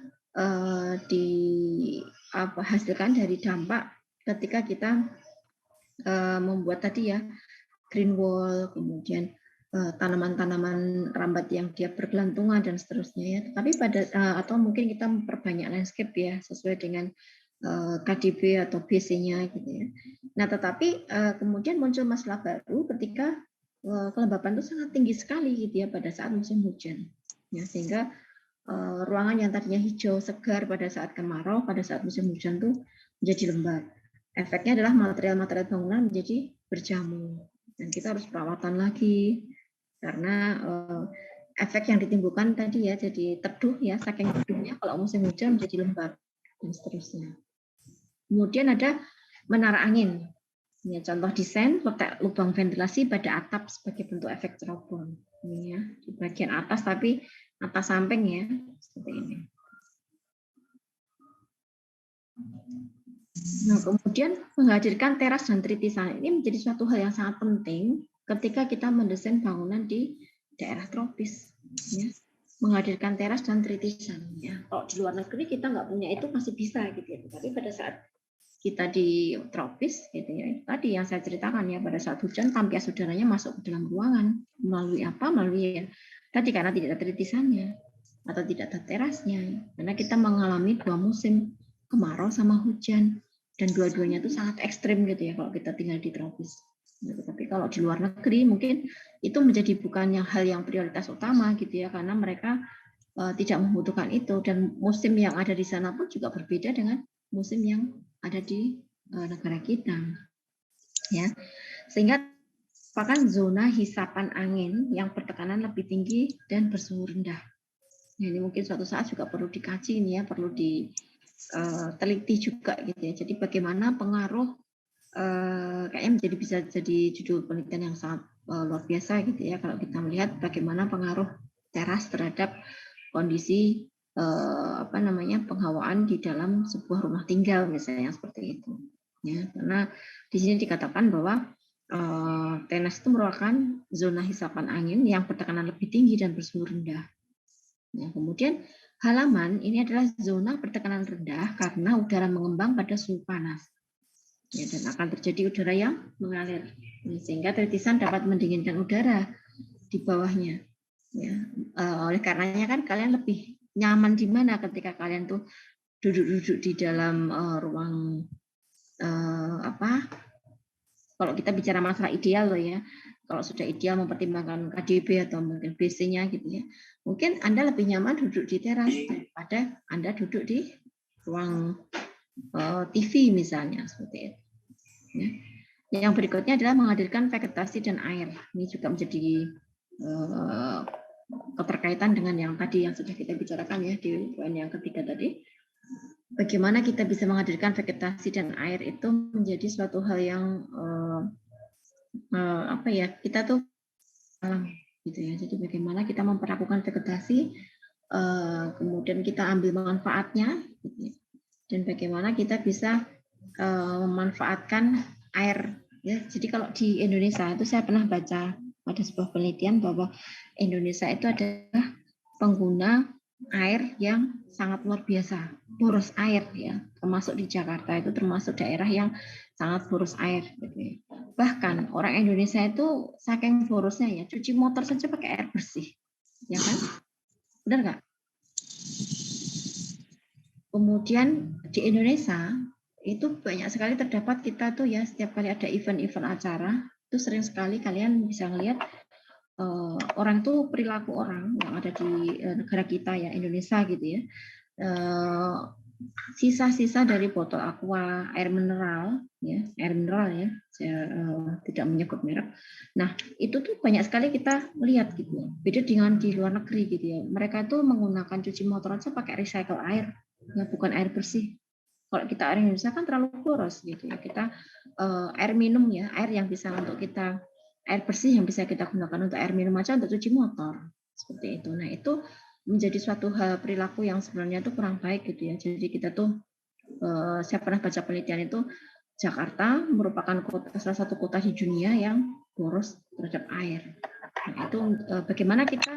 dihasilkan dari dampak ketika kita membuat tadi ya green wall, kemudian tanaman-tanaman rambat yang dia bergelantungan dan seterusnya ya. Tapi atau mungkin kita memperbanyak landscape ya sesuai dengan KDB atau BC-nya gitu ya. Nah, tetapi kemudian muncul masalah baru ketika kelembapan itu sangat tinggi sekali gitu ya pada saat musim hujan. Ya, sehingga ruangan yang tadinya hijau segar pada saat kemarau, pada saat musim hujan tuh menjadi lembab. Efeknya adalah material-material bangunan menjadi berjamur, dan kita harus perawatan lagi karena efek yang ditimbulkan tadi ya, jadi teduh ya, saking teduhnya kalau musim hujan menjadi lembab dan seterusnya. Kemudian ada menara angin. Ini contoh desain letak lubang ventilasi pada atap sebagai bentuk efek cerobong. Ini ya, di bagian atas tapi atas samping ya, seperti ini. Nah, kemudian menghadirkan teras dan tritisan ini menjadi suatu hal yang sangat penting ketika kita mendesain bangunan di daerah tropis. Ya. Menghadirkan teras dan tritisan. Ya. Kalau di luar negeri kita nggak punya itu masih bisa gitu ya. Tapi pada saat kita di tropis gitu ya, tadi yang saya ceritakan ya, pada saat hujan tampias udaranya masuk ke dalam ruangan melalui apa? Melalui ya, tadi karena tidak ada tritisannya atau tidak ada terasnya, karena kita mengalami dua musim, kemarau sama hujan, dan dua-duanya itu sangat ekstrim gitu ya kalau kita tinggal di tropis. Tapi kalau di luar negeri mungkin itu menjadi bukan hal yang prioritas utama gitu ya, karena mereka tidak membutuhkan itu, dan musim yang ada di sana pun juga berbeda dengan musim yang ada di negara kita, ya. Sehingga merupakan zona hisapan angin yang bertekanan lebih tinggi dan bersuhu rendah. Nah, ini mungkin suatu saat juga perlu dikaji ini ya, perlu diteliti juga gitu ya. Jadi bagaimana pengaruh kayaknya bisa jadi judul penelitian yang sangat luar biasa gitu ya, kalau kita melihat bagaimana pengaruh teras terhadap kondisi penghawaan di dalam sebuah rumah tinggal misalnya seperti itu. Ya, karena di sini dikatakan bahwa teras itu merupakan zona hisapan angin yang bertekanan lebih tinggi dan bersuhu rendah. Ya, kemudian halaman ini adalah zona bertekanan rendah karena udara mengembang pada suhu panas. Ya, dan akan terjadi udara yang mengalir, sehingga tritisan dapat mendinginkan udara di bawahnya. Ya, oleh karenanya kan kalian lebih nyaman di mana ketika kalian tuh duduk-duduk di dalam ruang kalau kita bicara masalah ideal loh ya, kalau sudah ideal mempertimbangkan KDB atau mungkin BC-nya gitu ya, mungkin Anda lebih nyaman duduk di teras daripada Anda duduk di ruang TV misalnya seperti itu. Ya. Yang berikutnya adalah menghadirkan vegetasi dan air. Ini juga menjadi keterkaitan dengan yang tadi yang sudah kita bicarakan ya di poin yang ketiga tadi. Bagaimana kita bisa menghadirkan vegetasi dan air itu menjadi suatu hal yang kita tuh alam gitu ya. Jadi bagaimana kita memperlakukan vegetasi, kemudian kita ambil manfaatnya, gitu ya. Dan bagaimana kita bisa memanfaatkan air. Ya, jadi kalau di Indonesia itu saya pernah baca pada sebuah penelitian bahwa Indonesia itu adalah pengguna air yang sangat luar biasa, boros air ya, termasuk di Jakarta itu termasuk daerah yang sangat boros air. Gitu. Bahkan orang Indonesia itu saking borosnya ya, cuci motor saja pakai air bersih, ya kan? Benar nggak? Kemudian di Indonesia itu banyak sekali terdapat kita tuh ya, setiap kali ada event-event acara itu sering sekali kalian bisa ngelihat orang tuh perilaku orang yang ada di negara kita ya Indonesia gitu ya, sisa-sisa dari botol aqua, air mineral ya, saya tidak menyebut merek. Nah itu tuh banyak sekali kita lihat gitu ya, beda dengan di luar negeri gitu ya, mereka tuh menggunakan cuci motor aja pakai recycle air ya, bukan air bersih. Kalau kita air Indonesia kan terlalu boros gitu ya, kita air minum ya, air yang bisa untuk kita, air bersih yang bisa kita gunakan untuk air minum aja untuk cuci motor seperti itu. Nah itu menjadi suatu hal perilaku yang sebenarnya itu kurang baik gitu ya. Jadi kita tuh saya pernah baca penelitian itu Jakarta merupakan salah satu kota di dunia yang boros terhadap air. Nah, itu bagaimana kita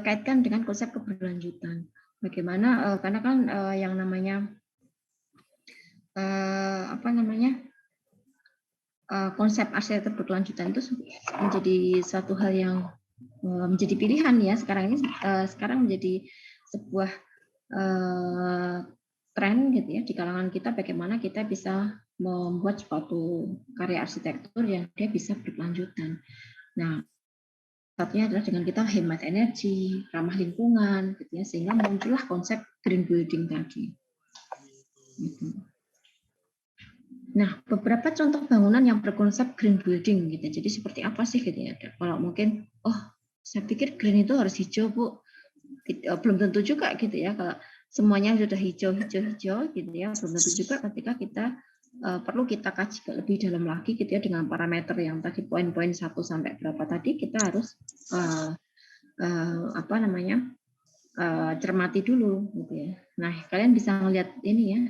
kaitkan dengan konsep keberlanjutan. Bagaimana karena kan yang namanya konsep arsitektur berkelanjutan itu menjadi suatu hal yang menjadi pilihan ya sekarang ini, sekarang menjadi sebuah tren gitu ya di kalangan kita, bagaimana kita bisa membuat suatu karya arsitektur yang dia bisa berkelanjutan. Nah, satunya adalah dengan kita hemat energi, ramah lingkungan gitu ya, sehingga muncullah konsep green building tadi. Gitu. Nah, beberapa contoh bangunan yang berkonsep green building gitu. Jadi seperti apa sih gitu ya? Kalau mungkin, saya pikir green itu harus hijau, Bu. Belum tentu juga gitu ya. Kalau semuanya sudah hijau gitu ya, belum tentu juga ketika kita perlu kita kaji lebih dalam lagi gitu ya, dengan parameter yang tadi poin-poin 1 sampai berapa tadi, kita harus cermati dulu gitu ya. Nah, kalian bisa melihat ini ya,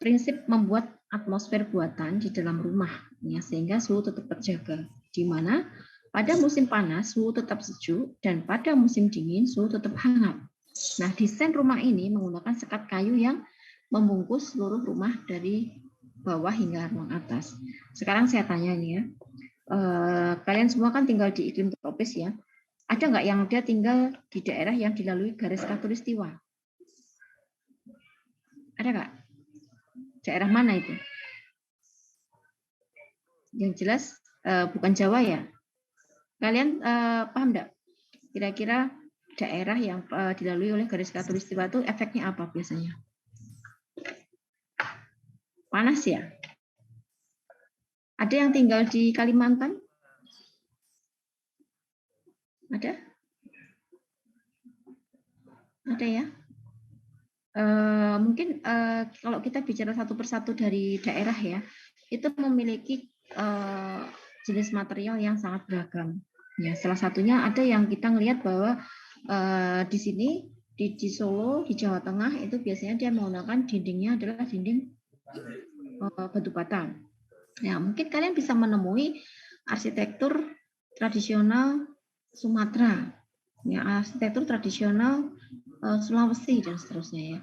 prinsip membuat atmosfer buatan di dalam rumah ya, sehingga suhu tetap terjaga, di mana pada musim panas suhu tetap sejuk dan pada musim dingin suhu tetap hangat. Nah, desain rumah ini menggunakan sekat kayu yang membungkus seluruh rumah dari bawah hingga ruang atas. Sekarang saya tanya nih ya, kalian semua kan tinggal di iklim tropis ya, ada nggak yang dia tinggal di daerah yang dilalui garis khatulistiwa? Ada nggak? Daerah mana itu? Yang jelas bukan Jawa ya. Kalian paham enggak? Kira-kira daerah yang dilalui oleh garis khatulistiwa itu efeknya apa biasanya? Panas ya? Ada yang tinggal di Kalimantan? Ada? Ada ya? Mungkin kalau kita bicara satu persatu dari daerah ya, itu memiliki jenis material yang sangat beragam. Ya, salah satunya ada yang kita ngelihat bahwa di sini di Solo, di Jawa Tengah itu biasanya dia menggunakan dindingnya adalah dinding batu bata. Ya, mungkin kalian bisa menemui arsitektur tradisional Sumatera, ya, arsitektur tradisional Sulawesi dan seterusnya ya.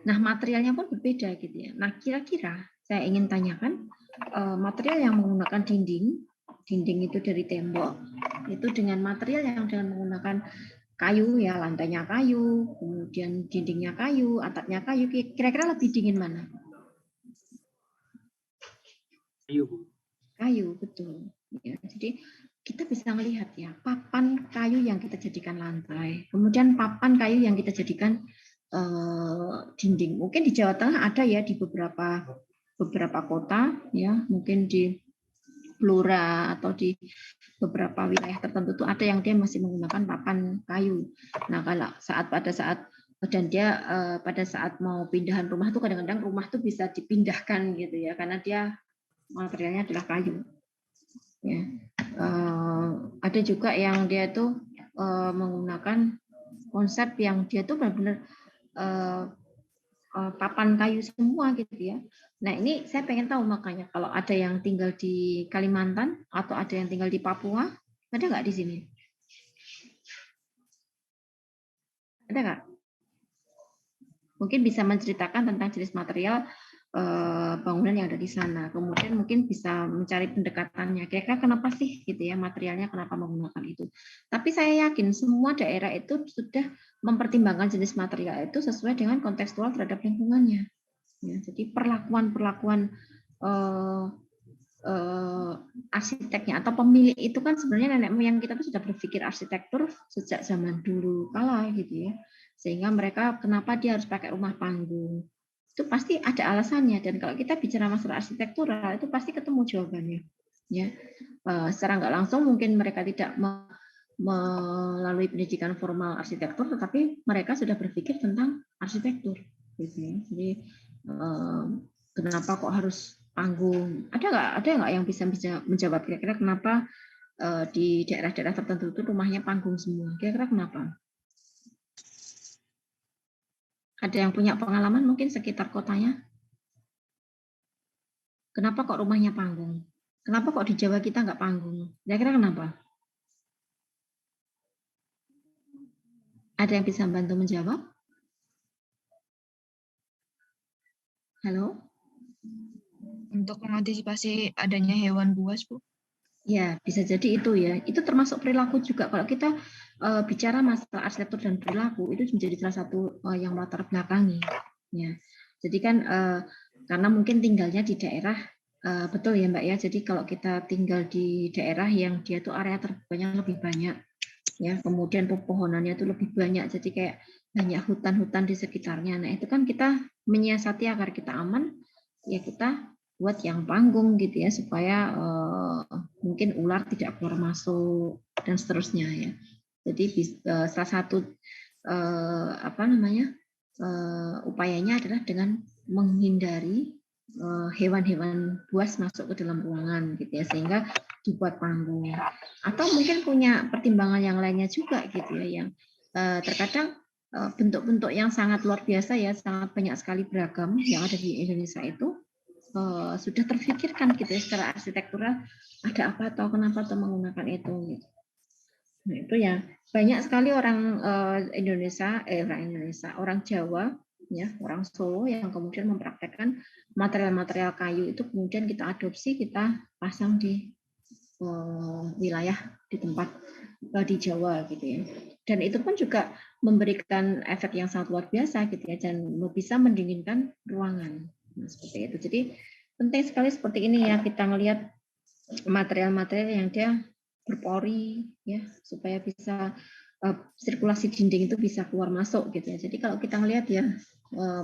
Nah, materialnya pun berbeda gitu ya. Nah, kira-kira saya ingin tanyakan material yang menggunakan dinding itu dari tembok, itu dengan material yang dengan menggunakan kayu ya, lantainya kayu, kemudian dindingnya kayu, atapnya kayu, kira-kira lebih dingin mana? Kayu, Bu. Kayu, betul. Ya, jadi kita bisa melihat ya, papan kayu yang kita jadikan lantai, kemudian papan kayu yang kita jadikan dinding. Mungkin di Jawa Tengah ada ya di beberapa kota ya, mungkin di Blora atau di beberapa wilayah tertentu tuh ada yang dia masih menggunakan papan kayu. Nah, kalau pada saat mau pindahan rumah tuh kadang-kadang rumah tuh bisa dipindahkan gitu ya, karena dia materialnya adalah kayu. Ya. Ada juga yang dia tuh menggunakan konsep yang dia tuh benar-benar papan kayu semua gitu ya. Nah, ini saya pengen tahu makanya kalau ada yang tinggal di Kalimantan atau ada yang tinggal di Papua, ada nggak di sini? Ada nggak? Mungkin bisa menceritakan tentang jenis material bangunan yang ada di sana. Kemudian mungkin bisa mencari pendekatannya. Kira-kira kenapa sih gitu ya materialnya kenapa menggunakan itu. Tapi saya yakin semua daerah itu sudah mempertimbangkan jenis material itu sesuai dengan kontekstual terhadap lingkungannya. Ya, jadi perlakuan arsiteknya atau pemilik itu kan sebenarnya nenek moyang kita tuh sudah berpikir arsitektur sejak zaman dulu kala gitu ya. Sehingga mereka kenapa dia harus pakai rumah panggung itu pasti ada alasannya, dan kalau kita bicara masalah arsitektural itu pasti ketemu jawabannya ya. Secara nggak langsung mungkin mereka tidak melalui pendidikan formal arsitektur, tetapi mereka sudah berpikir tentang arsitektur gitu ya. Jadi kenapa kok harus panggung, ada nggak yang bisa menjawab kira-kira kenapa di daerah-daerah tertentu itu rumahnya panggung semua, kira-kira kenapa? Ada yang punya pengalaman mungkin sekitar kotanya? Kenapa kok rumahnya panggung? Kenapa kok di Jawa kita nggak panggung? Kira-kira kenapa? Ada yang bisa bantu menjawab? Halo? Untuk mengantisipasi adanya hewan buas, Bu. Ya, bisa jadi itu ya. Itu termasuk perilaku juga. Kalau kita bicara masalah arsitektur dan perilaku, itu menjadi salah satu yang latar belakangi. Ya. Jadi kan karena mungkin tinggalnya di daerah, betul ya Mbak ya. Jadi kalau kita tinggal di daerah yang dia tuh area terbukanya lebih banyak, ya, kemudian pepohonannya itu lebih banyak. Jadi kayak banyak hutan-hutan di sekitarnya. Nah itu kan kita menyiasati agar kita aman, ya kita buat yang panggung gitu ya supaya mungkin ular tidak keluar masuk dan seterusnya ya. Jadi salah satu upayanya adalah dengan menghindari hewan-hewan buas masuk ke dalam ruangan gitu ya, sehingga dibuat panggung. Atau mungkin punya pertimbangan yang lainnya juga gitu ya, yang terkadang bentuk-bentuk yang sangat luar biasa ya, sangat banyak sekali beragam yang ada di Indonesia itu sudah terfikirkan gitu ya secara arsitektural, ada apa atau kenapa atau menggunakan itu gitu. Nah itu ya banyak sekali orang orang Jawa ya, orang Solo yang kemudian mempraktekkan material-material kayu itu kemudian kita adopsi, kita pasang di wilayah di tempat di Jawa gitu ya. Dan itu pun juga memberikan efek yang sangat luar biasa gitu ya, dan bisa mendinginkan ruangan. Nah, seperti itu. Jadi penting sekali seperti ini ya, kita melihat material-material yang dia berpori ya, supaya bisa sirkulasi dinding itu bisa keluar masuk gitu ya. Jadi kalau kita melihat ya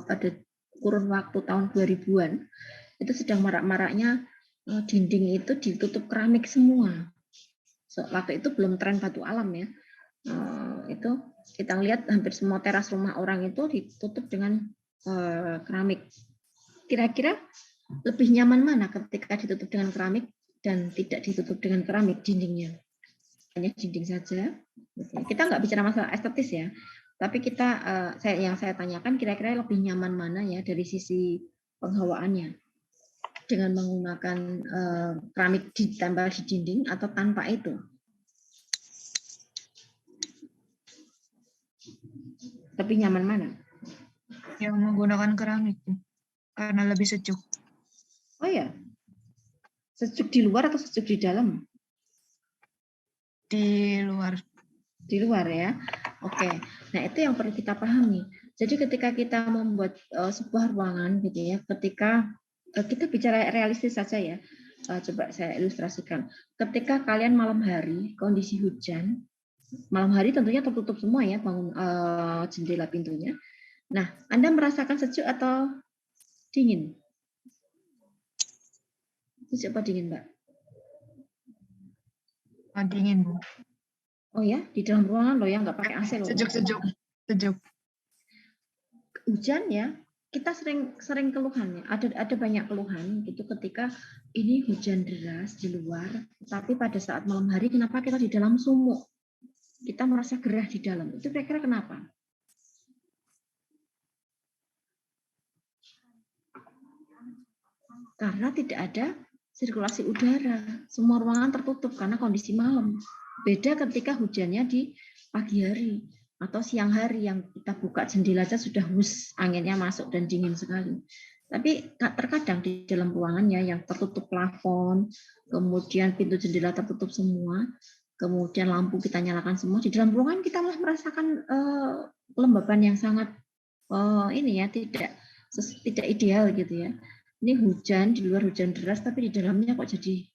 pada kurun waktu tahun 2000-an itu sedang marak-maraknya dinding itu ditutup keramik semua. Waktu itu belum tren batu alam ya. Itu kita lihat hampir semua teras rumah orang itu ditutup dengan keramik. Kira-kira lebih nyaman mana ketika ditutup dengan keramik dan tidak ditutup dengan keramik dindingnya? Hanya dinding saja. Kita nggak bicara masalah estetis ya, tapi kita yang saya tanyakan kira-kira lebih nyaman mana ya dari sisi penghawaannya dengan menggunakan keramik ditempel di dinding atau tanpa itu. Lebih nyaman mana? Yang menggunakan keramik, Bu. Karena lebih sejuk. Oh ya, sejuk di luar atau sejuk di dalam? Di luar. Di luar ya. Oke. Nah, itu yang perlu kita pahami. Jadi ketika kita membuat sebuah ruangan gitu ya, ketika kita bicara realistis saja ya. Coba saya ilustrasikan. Ketika kalian malam hari kondisi hujan, malam hari tentunya tertutup semua ya bangun jendela pintunya. Nah, Anda merasakan sejuk atau dingin? Sejuk apa dingin, Mbak? Dingin, Bu. Oh ya, di dalam ruangan loh ya, nggak pakai AC loh. Sejuk. Hujan ya, kita sering keluhan ya. Ada banyak keluhan gitu ketika ini hujan deras di luar, tapi pada saat malam hari kenapa kita di dalam sumuk? Kita merasa gerah di dalam. Itu kira-kira kenapa? Karena tidak ada sirkulasi udara. Semua ruangan tertutup karena kondisi malam. Beda ketika hujannya di pagi hari atau siang hari yang kita buka jendela saja sudah anginnya masuk dan dingin sekali. Tapi terkadang di dalam ruangannya yang tertutup plafon, kemudian pintu jendela tertutup semua, kemudian lampu kita nyalakan semua, di dalam ruangan kita malah merasakan kelembaban yang sangat ini ya tidak ideal gitu ya. Ini hujan, di luar hujan deras, tapi di dalamnya kok jadi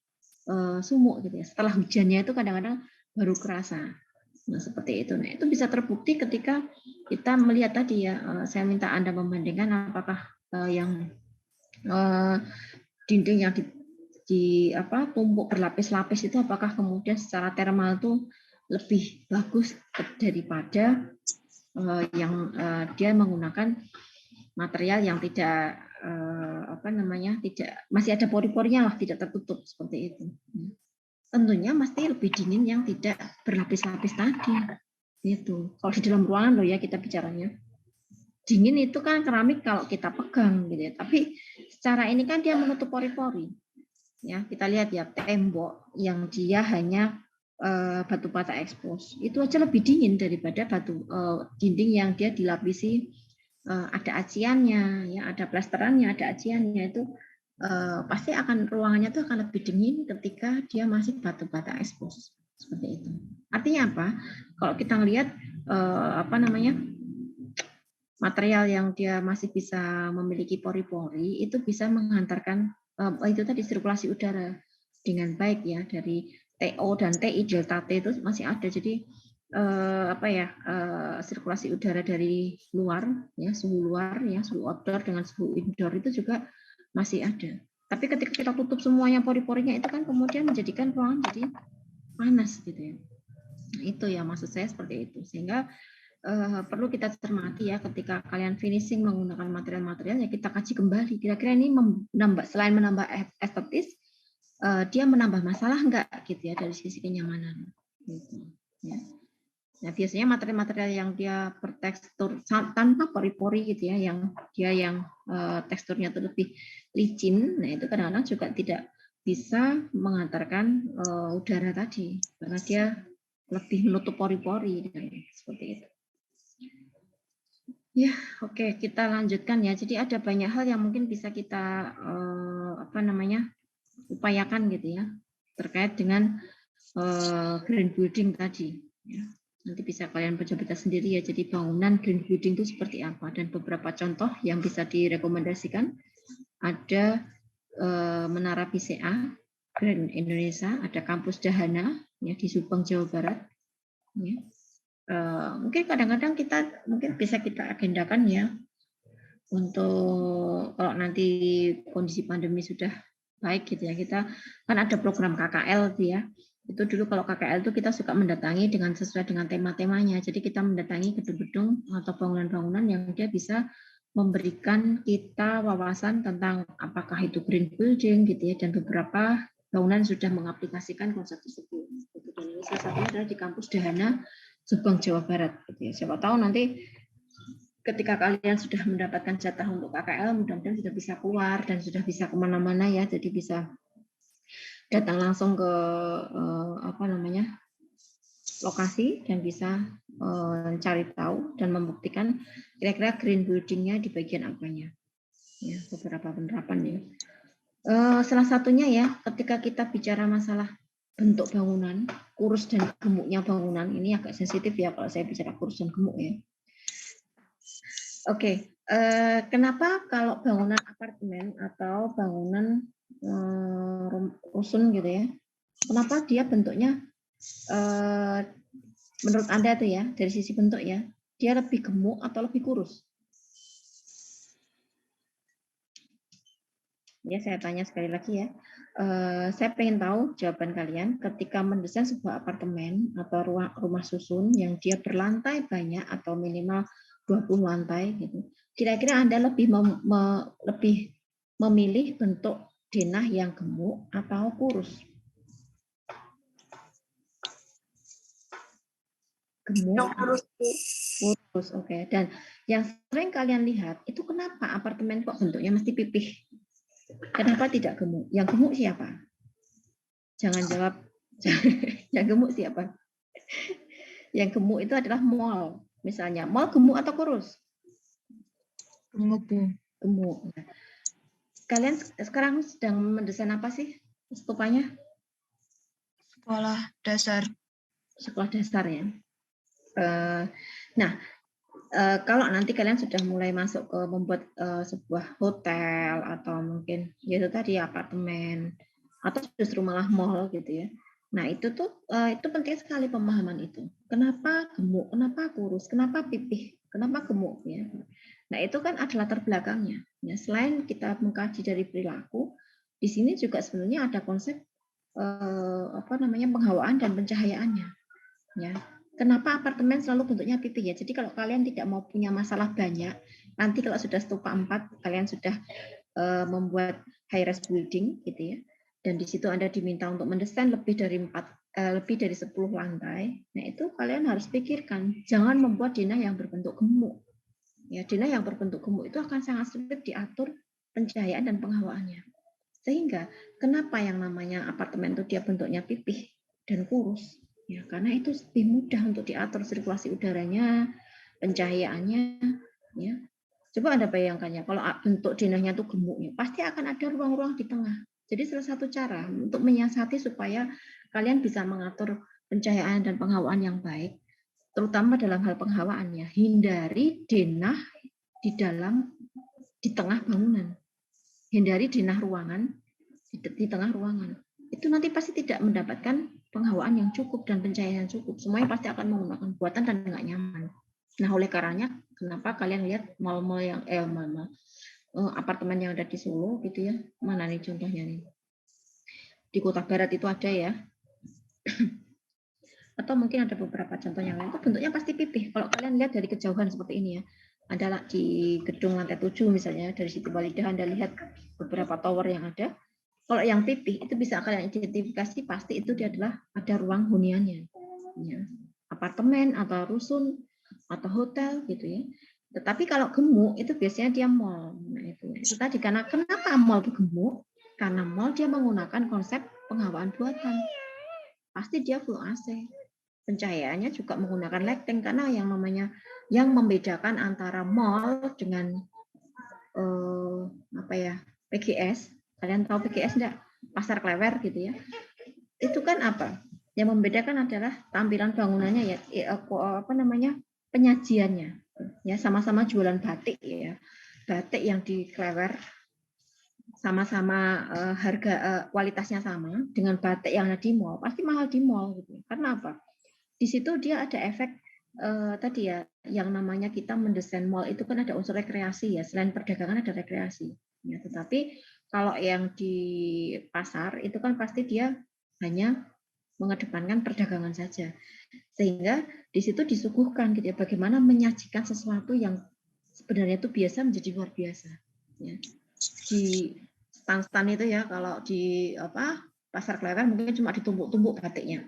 sumuk gitu ya. Setelah hujannya itu kadang-kadang baru kerasa. Nah, seperti itu. Nah, itu bisa terbukti ketika kita melihat tadi ya, saya minta Anda membandingkan apakah yang dinding yang tumpuk berlapis-lapis itu apakah kemudian secara thermal itu lebih bagus daripada yang dia menggunakan material yang tidak tidak masih ada pori-porinya lah, tidak tertutup seperti itu. Tentunya pasti lebih dingin yang tidak berlapis-lapis tadi. Gitu. Kalau di dalam ruangan loh ya kita bicaranya. Dingin itu kan keramik kalau kita pegang gitu ya. Tapi secara ini kan dia menutup pori-pori. Ya, kita lihat ya tembok yang dia hanya batu bata ekspos. Itu aja lebih dingin daripada dinding yang dia dilapisi ada aciannya, ya, ada plesterannya, ada aciannya itu pasti ruangannya itu akan lebih dingin ketika dia masih batu bata ekspos seperti itu. Artinya apa? Kalau kita lihat material yang dia masih bisa memiliki pori-pori itu bisa menghantarkan itu tadi sirkulasi udara dengan baik ya dari TO dan TI delta T itu masih ada. Jadi sirkulasi udara dari luar ya suhu luar ya suhu outdoor dengan suhu indoor itu juga masih ada. Tapi ketika kita tutup semuanya pori-porinya itu kan kemudian menjadikan ruangan jadi panas gitu ya. Nah, itu ya maksud saya seperti itu. Sehingga perlu kita cermati ya ketika kalian finishing menggunakan material-material ya kita kaji kembali kira-kira ini selain menambah estetis dia menambah masalah enggak gitu ya dari sisi kenyamanan gitu ya. Nah, biasanya material-material yang dia bertekstur tanpa pori-pori gitu ya, yang teksturnya itu lebih licin, nah itu kadang-kadang juga tidak bisa mengantarkan udara tadi, karena dia lebih menutup pori-pori seperti itu. Ya, oke, kita lanjutkan ya. Jadi ada banyak hal yang mungkin bisa kita upayakan gitu ya, terkait dengan green building tadi. Ya. Nanti bisa kalian baca-baca sendiri ya. Jadi bangunan green building itu seperti apa dan beberapa contoh yang bisa direkomendasikan ada Menara PCA Grand Indonesia, ada kampus Dahana ya di Subang Jawa Barat. Ya. Mungkin kadang-kadang mungkin bisa kita agendakan ya untuk kalau nanti kondisi pandemi sudah baik gitu ya, kita kan ada program KKL tuh ya. Itu dulu kalau KKL itu kita suka mendatangi dengan sesuai dengan tema-temanya. Jadi kita mendatangi gedung-gedung atau bangunan-bangunan yang dia bisa memberikan kita wawasan tentang apakah itu green building gitu ya, dan beberapa bangunan sudah mengaplikasikan konsep tersebut. Dan ini salah satunya adalah di kampus Dahana Subang, Jawa Barat. Gitu ya. Siapa tahu nanti ketika kalian sudah mendapatkan jatah untuk KKL, mudah-mudahan sudah bisa keluar dan sudah bisa kemana-mana ya, jadi bisa datang langsung ke lokasi dan bisa cari tahu dan membuktikan kira-kira green building-nya di bagian apanya. Ya, beberapa penerapan ya. Salah satunya ya, ketika kita bicara masalah bentuk bangunan, kurus dan gemuknya bangunan, ini agak sensitif ya kalau saya bicara kurus dan gemuk ya. Oke, kenapa kalau bangunan apartemen atau bangunan rusun gitu ya, kenapa dia bentuknya menurut Anda tuh ya, dari sisi bentuk ya, dia lebih gemuk atau lebih kurus? Ya, saya tanya sekali lagi ya. Saya pengen tahu jawaban kalian ketika mendesain sebuah apartemen atau rumah susun yang dia berlantai banyak atau minimal 20 lantai gitu. Kira-kira Anda lebih lebih memilih bentuk denah yang gemuk atau kurus? Gemuk. Kurus, oke. Dan yang sering kalian lihat itu kenapa apartemen kok bentuknya mesti pipih? Kenapa tidak gemuk? Yang gemuk siapa? Jangan jawab. Yang gemuk siapa? Yang gemuk itu adalah mall. Misalnya, mall gemuk atau kurus? Gemuk, Bu. Gemuk. Kalian sekarang sedang mendesain apa sih stupanya? Sekolah dasar. Sekolah dasar ya. Nah, kalau nanti kalian sudah mulai masuk ke membuat sebuah hotel atau mungkin yaitu tadi apartemen atau justru malah mall gitu ya. Nah, itu penting sekali pemahaman itu. Kenapa gemuk, kenapa kurus, kenapa pipih, kenapa gemuk ya. Nah, itu kan ada latar belakangnya. Ya, selain kita mengkaji dari perilaku, di sini juga sebenarnya ada konsep penghawaan dan pencahayaannya. Ya, kenapa apartemen selalu bentuknya pipih ya? Jadi kalau kalian tidak mau punya masalah banyak, nanti kalau sudah stupa 4, kalian sudah membuat high rise building gitu ya. Dan di situ Anda diminta untuk mendesain lebih dari 10 lantai. Nah, itu kalian harus pikirkan, jangan membuat denah yang berbentuk gemuk. Ya, denah yang berbentuk gemuk itu akan sangat sulit diatur pencahayaan dan penghawaannya. Sehingga kenapa yang namanya apartemen itu dia bentuknya pipih dan kurus? Ya, karena itu lebih mudah untuk diatur sirkulasi udaranya, pencahayaannya. Ya. Coba Anda bayangkan ya, kalau bentuk denahnya itu gemuk, ya, pasti akan ada ruang-ruang di tengah. Jadi salah satu cara untuk menyiasati supaya kalian bisa mengatur pencahayaan dan penghawaan yang baik, terutama dalam hal penghawaannya, hindari denah di tengah bangunan. Hindari denah ruangan di tengah ruangan. Itu nanti pasti tidak mendapatkan penghawaan yang cukup dan pencahayaan yang cukup. Semuanya pasti akan menggunakan buatan dan nggak nyaman. Nah, oleh karenanya, kenapa kalian lihat mal-mal yang apartemen yang ada di Solo gitu ya? Mana nih contohnya nih? Di Kota Barat itu ada ya. Atau mungkin ada beberapa contoh yang lain. Itu bentuknya pasti pipih. Kalau kalian lihat dari kejauhan seperti ini ya. Adalah di gedung lantai 7 misalnya, dari Siti Walidah Anda lihat beberapa tower yang ada. Kalau yang pipih itu bisa kalian identifikasi, pasti itu dia adalah ada ruang huniannya. Ya. Apartemen atau rusun atau hotel gitu ya. Tetapi kalau gemuk itu biasanya dia mall. Nah, itu tadi karena kenapa mall itu gemuk? Karena mall dia menggunakan konsep penghawaan buatan. Pasti dia full AC. Pencahayaannya juga menggunakan lighting karena yang membedakan antara mall dengan PGS. Kalian tahu PGS enggak? Pasar Klewer gitu ya. Itu kan apa? Yang membedakan adalah tampilan bangunannya ya, penyajiannya. Ya, sama-sama jualan batik ya. Batik yang di Klewer sama-sama harga kualitasnya sama dengan batik yang ada di mall, pasti mahal di mall gitu. Karena apa? Di situ dia ada efek tadi ya, yang namanya kita mendesain mall itu kan ada unsur rekreasi ya, selain perdagangan ada rekreasi. Ya, tetapi kalau yang di pasar itu kan pasti dia hanya mengedepankan perdagangan saja. Sehingga di situ disuguhkan gitu ya, bagaimana menyajikan sesuatu yang sebenarnya itu biasa menjadi luar biasa. Ya. Di stand-stand itu ya, kalau di pasar Klewer mungkin cuma ditumpuk-tumpuk batiknya.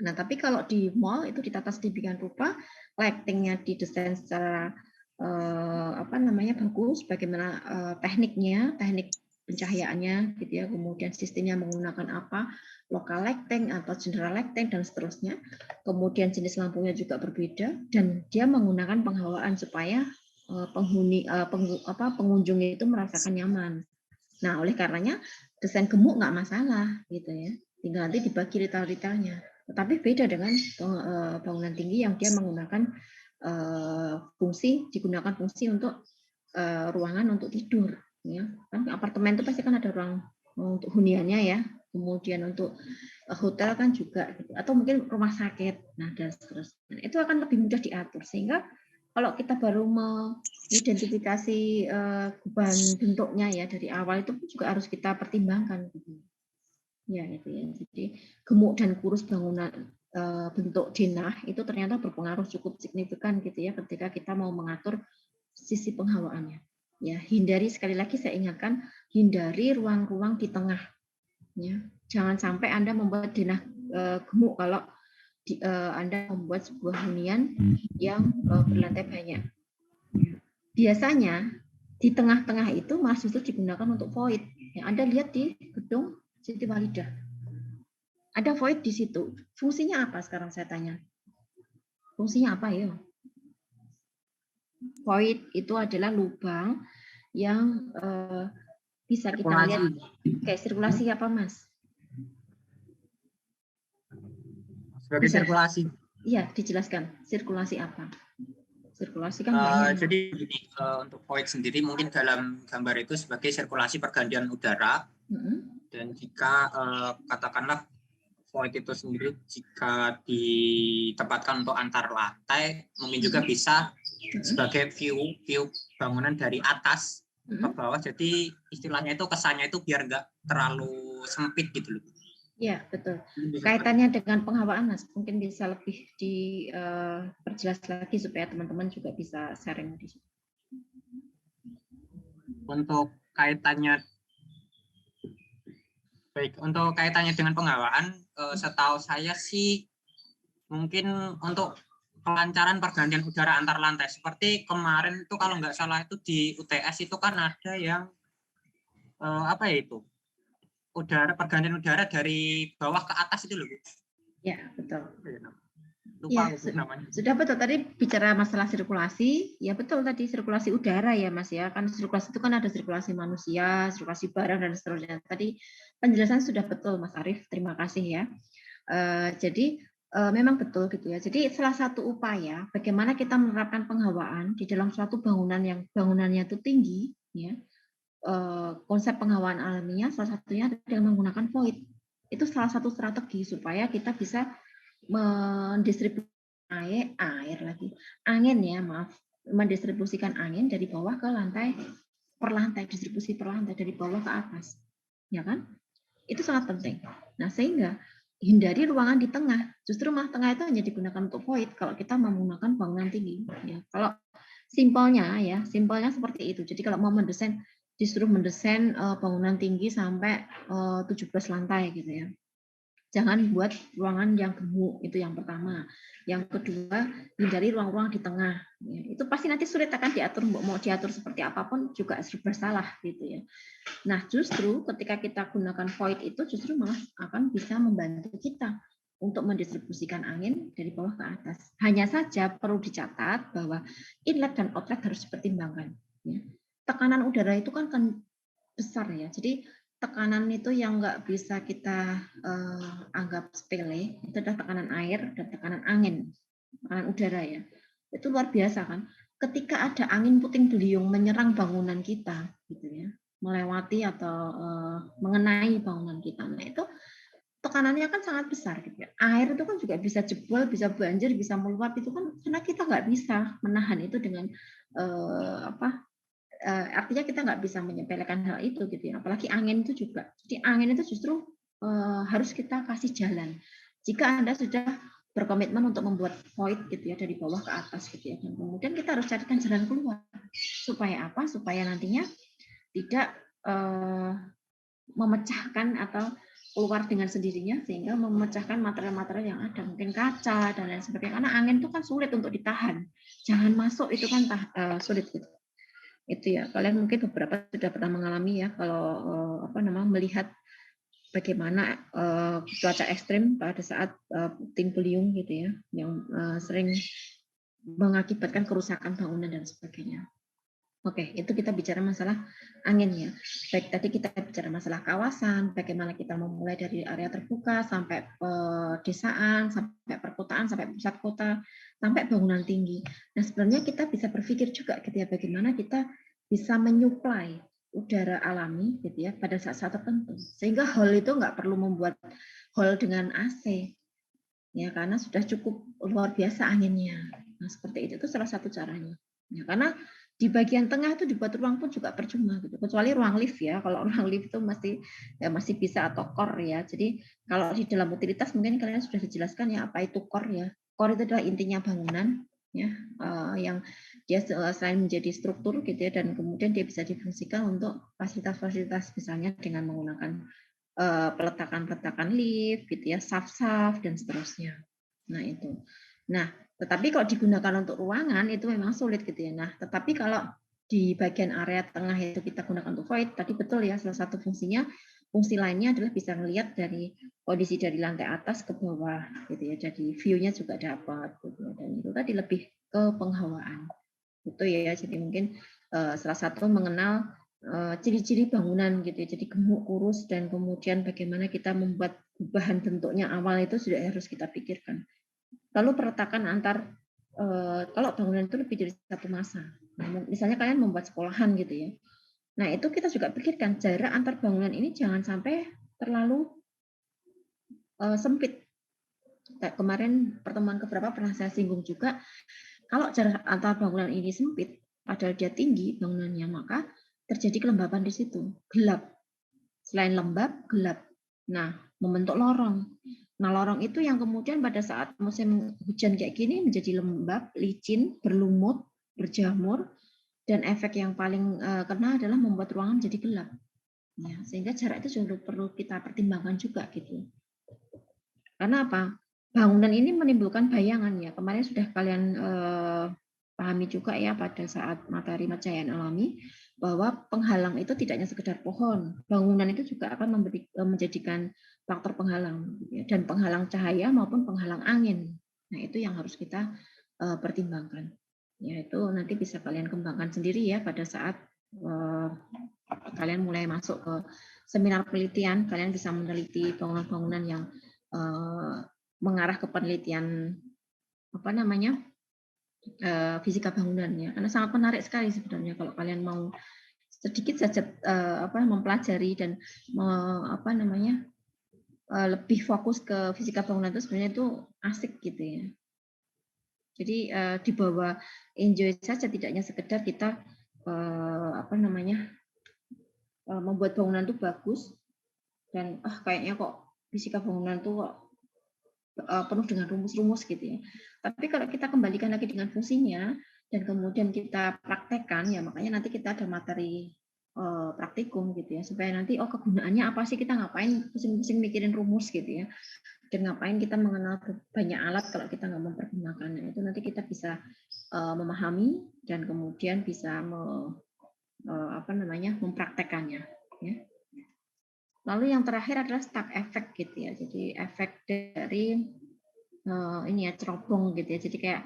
Nah, tapi kalau di mall itu ditata sedemikian rupa, lighting-nya didesain secara bagus, bagaimana tekniknya, teknik pencahayaannya gitu ya, kemudian sistemnya menggunakan apa, lokal lighting atau general lighting dan seterusnya. Kemudian jenis lampunya juga berbeda dan dia menggunakan penghawaan supaya pengunjung itu merasakan nyaman. Nah, oleh karenanya desain gemuk nggak masalah gitu ya. Tinggal nanti dibagi retail-retailnya. Tetapi beda dengan bangunan tinggi yang dia menggunakan digunakan fungsi untuk ruangan untuk tidur. Ya. Kan apartemen itu pasti kan ada ruang untuk huniannya ya. Kemudian untuk hotel kan juga, gitu. Atau mungkin rumah sakit. Nah, dan seterusnya. Itu akan lebih mudah diatur sehingga kalau kita baru mengidentifikasi beban bentuknya ya dari awal itu juga harus kita pertimbangkan. Ya itu ya. Jadi gemuk dan kurus bangunan bentuk denah itu ternyata berpengaruh cukup signifikan gitu ya ketika kita mau mengatur sisi penghawaannya. Ya, hindari sekali lagi saya ingatkan, hindari ruang-ruang di tengah. Ya, jangan sampai Anda membuat denah gemuk kalau Anda membuat sebuah hunian yang berlantai banyak. Biasanya di tengah-tengah itu malah justru digunakan untuk void. Yang Anda lihat di gedung Siti Walidah. Ada void di situ. Fungsinya apa sekarang saya tanya? Fungsinya apa ya? Void itu adalah lubang yang bisa kita lihat kayak sirkulasi apa, Mas? Sebagai Bisa. sirkulasi. Iya, dijelaskan. Sirkulasi apa? Sirkulasi kan jadi untuk void sendiri mungkin dalam gambar itu sebagai sirkulasi pergantian udara. Dan jika katakanlah void itu sendiri jika ditempatkan untuk antar lantai, mungkin juga bisa sebagai view bangunan dari atas ke bawah. Jadi istilahnya itu kesannya itu biar nggak terlalu sempit gitu loh. Ya, betul. Kaitannya dengan penghawaan, Mas, mungkin bisa lebih diperjelas lagi supaya teman-teman juga bisa sharing di situ. Untuk kaitannya dengan penghawaan, setahu saya sih mungkin untuk kelancaran pergantian udara antar lantai. Seperti kemarin itu kalau nggak salah itu di UTS itu kan ada yang pergantian udara dari bawah ke atas itu loh. Ya, betul. Lupa ya, namanya. Sudah betul tadi bicara masalah sirkulasi, ya betul tadi sirkulasi udara ya Mas ya. Kan sirkulasi itu kan ada sirkulasi manusia, sirkulasi barang dan seterusnya. Tadi penjelasan sudah betul Mas Arief, terima kasih ya. Jadi memang betul gitu ya. Jadi salah satu upaya bagaimana kita menerapkan penghawaan di dalam suatu bangunan yang bangunannya itu tinggi ya. Konsep penghawaan alaminya salah satunya dengan menggunakan void. Itu salah satu strategi supaya kita bisa mendistribusikan mendistribusikan angin dari bawah ke lantai per lantai, distribusi per lantai dari bawah ke atas. Ya kan? Itu sangat penting. Nah, sehingga hindari ruangan di tengah. Justru malah tengah itu hanya digunakan untuk void kalau kita menggunakan bangunan tinggi. Ya, kalau simpelnya seperti itu. Jadi kalau mau disuruh mendesain bangunan tinggi sampai 17 lantai gitu ya. Jangan buat ruangan yang gemuk, itu yang pertama. Yang kedua, hindari ruang-ruang di tengah. Ya, itu pasti nanti sulit akan diatur, mau diatur seperti apapun juga serba salah gitu ya. Nah, justru ketika kita gunakan void itu justru malah akan bisa membantu kita untuk mendistribusikan angin dari bawah ke atas. Hanya saja perlu dicatat bahwa inlet dan outlet harus dipertimbangkan. Ya. Tekanan udara itu kan besar ya, jadi tekanan itu yang nggak bisa kita anggap sepele, itu adalah tekanan air dan tekanan angin, tekanan udara ya. Itu luar biasa kan. Ketika ada angin puting beliung menyerang bangunan kita, gitu ya, melewati atau mengenai bangunan kita, nah itu tekanannya kan sangat besar gitu ya. Air itu kan juga bisa jebol, bisa banjir, bisa meluap itu kan karena kita nggak bisa menahan itu dengan artinya kita nggak bisa menyepelekan hal itu gitu ya. Apalagi angin itu juga. Jadi angin itu justru harus kita kasih jalan. Jika Anda sudah berkomitmen untuk membuat void gitu ya dari bawah ke atas gitu ya. Dan kemudian kita harus carikan jalan keluar. Supaya apa? Supaya nantinya tidak memecahkan atau keluar dengan sendirinya sehingga memecahkan material-material yang ada, mungkin kaca dan lain sebagainya. Karena angin itu kan sulit untuk ditahan. Jangan masuk itu kan sulit gitu. Itu ya. Kalian mungkin beberapa sudah pernah mengalami ya kalau melihat bagaimana cuaca ekstrim pada saat puting beliung gitu ya, yang sering mengakibatkan kerusakan bangunan dan sebagainya. Oke, itu kita bicara masalah angin ya. Baik, tadi kita bicara masalah kawasan, bagaimana kita memulai dari area terbuka sampai pedesaan, sampai perkotaan, sampai pusat kota, sampai bangunan tinggi. Nah, sebenarnya kita bisa berpikir juga gitu ya, bagaimana kita bisa menyuplai udara alami gitu ya pada saat-saat tertentu. Sehingga hall itu nggak perlu membuat hall dengan AC. Ya, karena sudah cukup luar biasa anginnya. Nah, seperti itu salah satu caranya. Ya, karena di bagian tengah itu dibuat ruang pun juga percuma gitu. Kecuali ruang lift ya. Kalau ruang lift itu masih bisa atau core ya. Jadi kalau di dalam utilitas mungkin kalian sudah dijelaskan ya apa itu core ya. Core itu adalah intinya bangunan ya, yang dia selain menjadi struktur gitu ya, dan kemudian dia bisa difungsikan untuk fasilitas-fasilitas misalnya dengan menggunakan peletakan lift gitu ya, saf-saf dan seterusnya. Nah itu. Nah, tetapi kalau digunakan untuk ruangan itu memang sulit gitu ya. Nah, tetapi kalau di bagian area tengah itu kita gunakan untuk void, tadi betul ya, salah satu fungsinya, fungsi lainnya adalah bisa melihat dari kondisi dari lantai atas ke bawah gitu ya. Jadi view-nya juga dapat gitu ya. Dan itu tadi lebih ke penghawaan. Itu ya. Jadi mungkin salah satu mengenal ciri-ciri bangunan gitu ya. Jadi gemuk, kurus, dan kemudian bagaimana kita membuat bahan bentuknya awal itu sudah harus kita pikirkan. Lalu perletakan antar kalau bangunan itu lebih dari satu masa. Nah, misalnya kalian membuat sekolahan gitu ya. Nah, itu kita juga pikirkan jarak antar bangunan ini jangan sampai terlalu sempit. Kemarin pertemuan keberapa pernah saya singgung juga, kalau jarak antar bangunan ini sempit, padahal dia tinggi bangunannya, maka terjadi kelembapan di situ, gelap. Selain lembab, gelap. Nah, membentuk lorong. Nah, lorong itu yang kemudian pada saat musim hujan kayak gini menjadi lembab, licin, berlumut, berjamur, dan efek yang paling kena adalah membuat ruangan jadi gelap. Ya, sehingga jarak itu juga perlu kita pertimbangkan juga gitu. Karena apa? Bangunan ini menimbulkan bayangan ya. Kemarin sudah kalian pahami juga ya pada saat materi pencahayaan alami bahwa penghalang itu tidak hanya sekedar pohon, bangunan itu juga akan menjadikan faktor penghalang dan penghalang cahaya maupun penghalang angin. Nah, itu yang harus kita pertimbangkan. Ya, itu nanti bisa kalian kembangkan sendiri ya pada saat kalian mulai masuk ke seminar penelitian, kalian bisa meneliti bangunan-bangunan yang mengarah ke penelitian fisika bangunan ya, karena sangat menarik sekali sebenarnya kalau kalian mau sedikit saja mempelajari dan lebih fokus ke fisika bangunan itu sebenarnya itu asik gitu ya. Jadi dibawa enjoy saja, tidak hanya sekedar kita membuat bangunan itu bagus dan kayaknya kok fisika bangunan itu kok penuh dengan rumus-rumus gitu ya. Tapi kalau kita kembalikan lagi dengan fungsinya dan kemudian kita praktekkan ya, makanya nanti kita ada materi praktikum gitu ya, supaya nanti kegunaannya apa sih, kita ngapain pusing-pusing mikirin rumus gitu ya, dan ngapain kita mengenal banyak alat kalau kita nggak mempergunakannya. Itu nanti kita bisa memahami dan kemudian bisa mempraktekannya ya. Lalu yang terakhir adalah stack effect gitu ya. Jadi efek dari ini ya, cerobong gitu ya. Jadi kayak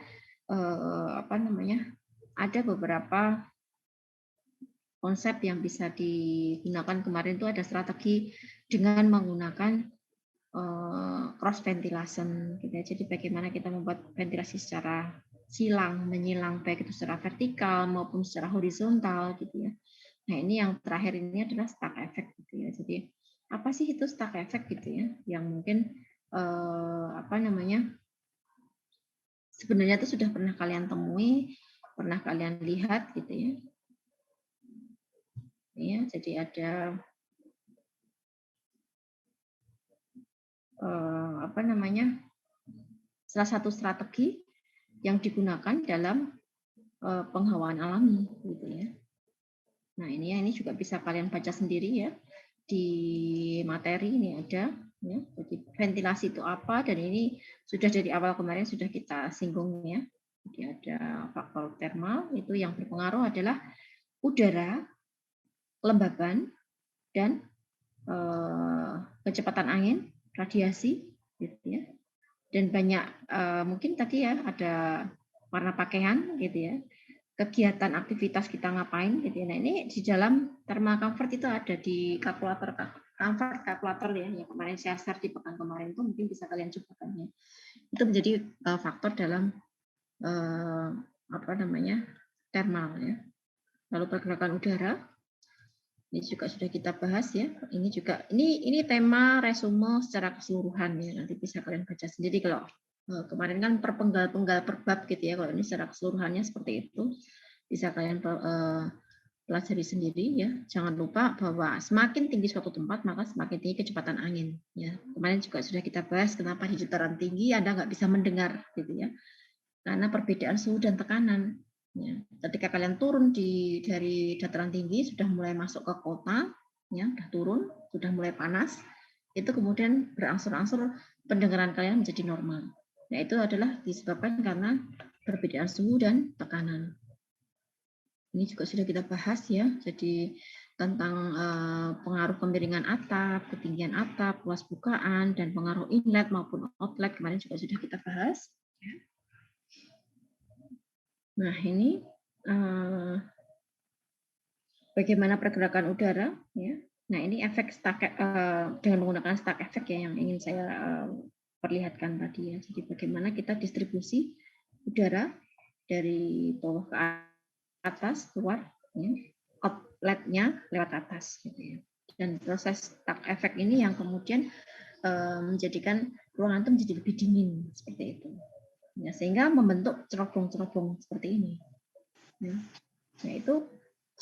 ada beberapa konsep yang bisa digunakan. Kemarin itu ada strategi dengan menggunakan cross ventilation gitu ya. Jadi bagaimana kita membuat ventilasi secara silang, menyilang, baik itu secara vertikal maupun secara horizontal gitu ya. Nah, ini yang terakhir ini adalah stack effect gitu ya. Jadi apa sih itu stuck effect gitu ya, yang mungkin apa namanya, sebenarnya itu sudah pernah kalian temui, pernah kalian lihat gitu ya. Ya, jadi ada apa namanya, salah satu strategi yang digunakan dalam penghawaan alami gitu ya. Nah, ini juga bisa kalian baca sendiri ya. Di materi ini ada ya. Jadi ventilasi itu apa, dan ini sudah dari awal kemarin sudah kita singgung ya. Jadi ada faktor thermal, itu yang berpengaruh adalah udara, kelembaban, dan kecepatan angin, radiasi gitu ya. Dan banyak mungkin tadi ya ada warna pakaian gitu ya, kegiatan aktivitas kita ngapain gitu ya. Nah, ini di dalam thermal comfort itu ada di kalkulator comfort kalkulator ya, yang kemarin saya share di pekan kemarin, itu mungkin bisa kalian coba ya. Itu menjadi faktor dalam apa namanya, thermal ya. Lalu pergerakan udara ini juga sudah kita bahas ya. Ini juga ini tema resume secara keseluruhan ya. Nanti bisa kalian baca sendiri. Kalau kemarin kan perpenggal-penggal per bab gitu ya. Kalau ini secara keseluruhannya seperti itu, bisa kalian pelajari sendiri ya. Jangan lupa bahwa semakin tinggi suatu tempat maka semakin tinggi kecepatan angin ya. Kemarin juga sudah kita bahas kenapa di dataran tinggi Anda nggak bisa mendengar gitu ya. Karena perbedaan suhu dan tekanan. Ya, ketika kalian turun dari dataran tinggi, sudah mulai masuk ke kota, ya, sudah turun, sudah mulai panas, itu kemudian berangsur-angsur pendengaran kalian menjadi normal. Nah, itu adalah disebabkan karena perbedaan suhu dan tekanan. Ini juga sudah kita bahas ya, jadi tentang pengaruh kemiringan atap, ketinggian atap, luas bukaan, dan pengaruh inlet maupun outlet kemarin juga sudah kita bahas. Nah, ini bagaimana pergerakan udara ya. Nah, ini efek stuck dengan menggunakan stuck effect ya yang ingin saya perlihatkan tadi ya. Jadi bagaimana kita distribusi udara dari bawah ke atas keluar ya, outletnya lewat atas gitu ya. Dan proses stuck effect ini yang kemudian menjadikan ruangan itu menjadi lebih dingin seperti itu. Ya, sehingga membentuk cerobong-cerobong seperti ini. Ya. Nah, itu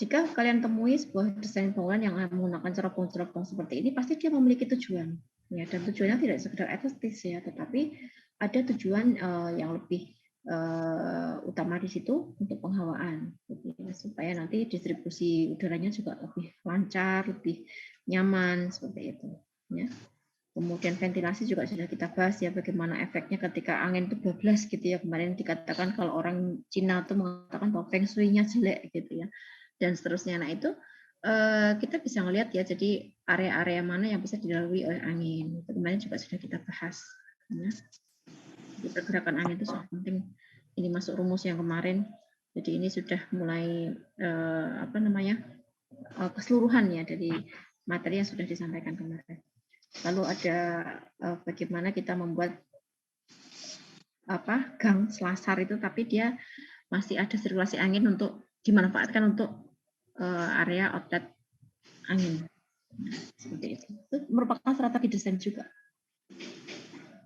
jika kalian temui sebuah desain bangunan yang menggunakan cerobong-cerobong seperti ini, pasti dia memiliki tujuan. Ya, dan tujuannya tidak sekedar estetis ya, tetapi ada tujuan yang lebih utama di situ untuk penghawaan, gitu ya, supaya nanti distribusi udaranya juga lebih lancar, lebih nyaman seperti itu. Ya. Kemudian ventilasi juga sudah kita bahas ya, bagaimana efeknya ketika angin itu bablas gitu ya. Kemarin dikatakan kalau orang Cina itu mengatakan bahwa feng shui-nya jelek gitu ya. Dan seterusnya. Nah, itu kita bisa melihat ya, jadi area-area mana yang bisa dilalui oleh angin. Itu kemarin juga sudah kita bahas. Ya. Jadi pergerakan angin itu sangat penting. Ini masuk rumus yang kemarin. Jadi ini sudah mulai apa namanya, keseluruhan ya dari materi yang sudah disampaikan kemarin. Lalu ada bagaimana kita membuat gang selasar itu, tapi dia masih ada sirkulasi angin untuk dimanfaatkan untuk area outlet angin. Seperti itu. Itu merupakan strategi desain juga.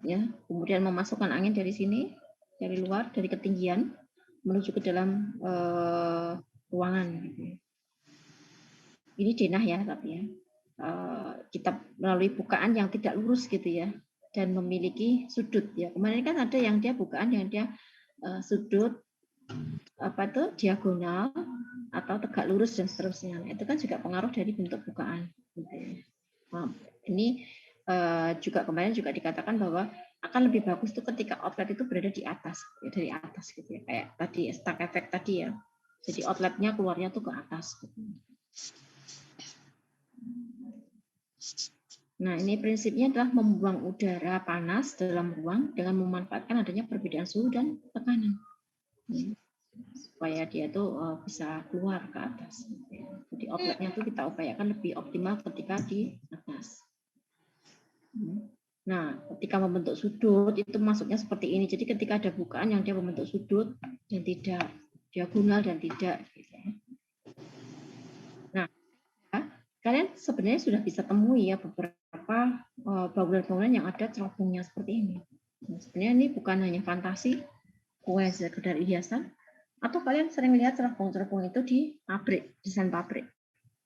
Ya, kemudian memasukkan angin dari sini, dari luar, dari ketinggian menuju ke dalam ruangan. Ini denah ya, tapi ya. Kita melalui bukaan yang tidak lurus gitu ya, dan memiliki sudut ya. Kemarin kan ada yang dia bukaan yang dia sudut diagonal atau tegak lurus dan seterusnya. Nah, itu kan juga pengaruh dari bentuk bukaan. Gitu ya. Nah, ini juga kemarin juga dikatakan bahwa akan lebih bagus tuh ketika outlet itu berada di atas, ya, dari atas gitu ya, kayak tadi stuck effect tadi ya. Jadi outletnya keluarnya tuh ke atas. Gitu. Nah, ini prinsipnya adalah membuang udara panas dalam ruang dengan memanfaatkan adanya perbedaan suhu dan tekanan. Supaya dia tuh bisa keluar ke atas. Jadi outletnya tuh kita upayakan lebih optimal ketika di atas. Nah, ketika membentuk sudut itu masuknya seperti ini. Jadi ketika ada bukaan yang dia membentuk sudut dan tidak diagonal dan tidak. Nah, kalian sebenarnya sudah bisa temui ya beberapa bangunan-bangunan yang ada cerobongnya seperti ini. Nah, sebenarnya ini bukan hanya fantasi, bukan sekedar hiasan, atau kalian sering lihat cerobong-cerobong itu di pabrik, desain pabrik.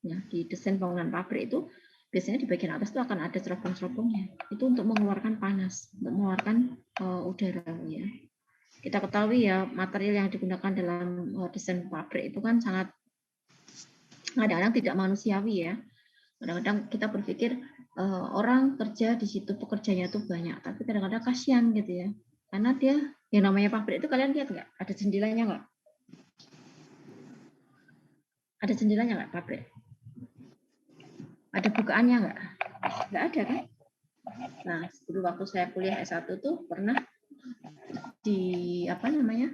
Nah, di desain bangunan pabrik itu biasanya di bagian atas itu akan ada cerobong-cerobongnya. Itu untuk mengeluarkan panas, untuk mengeluarkan udara ya. Kita ketahui ya material yang digunakan dalam desain pabrik itu kan sangat kadang-kadang tidak manusiawi ya. Kadang-kadang kita berpikir orang kerja di situ pekerjanya tuh banyak, tapi kadang-kadang kasihan gitu ya. Karena dia yang namanya pabrik itu kalian lihat nggak? Ada jendelanya nggak? Ada jendelanya nggak pabrik? Ada bukaannya nggak? Nggak ada kan? Nah, dulu waktu saya kuliah S1 tuh pernah di apa namanya?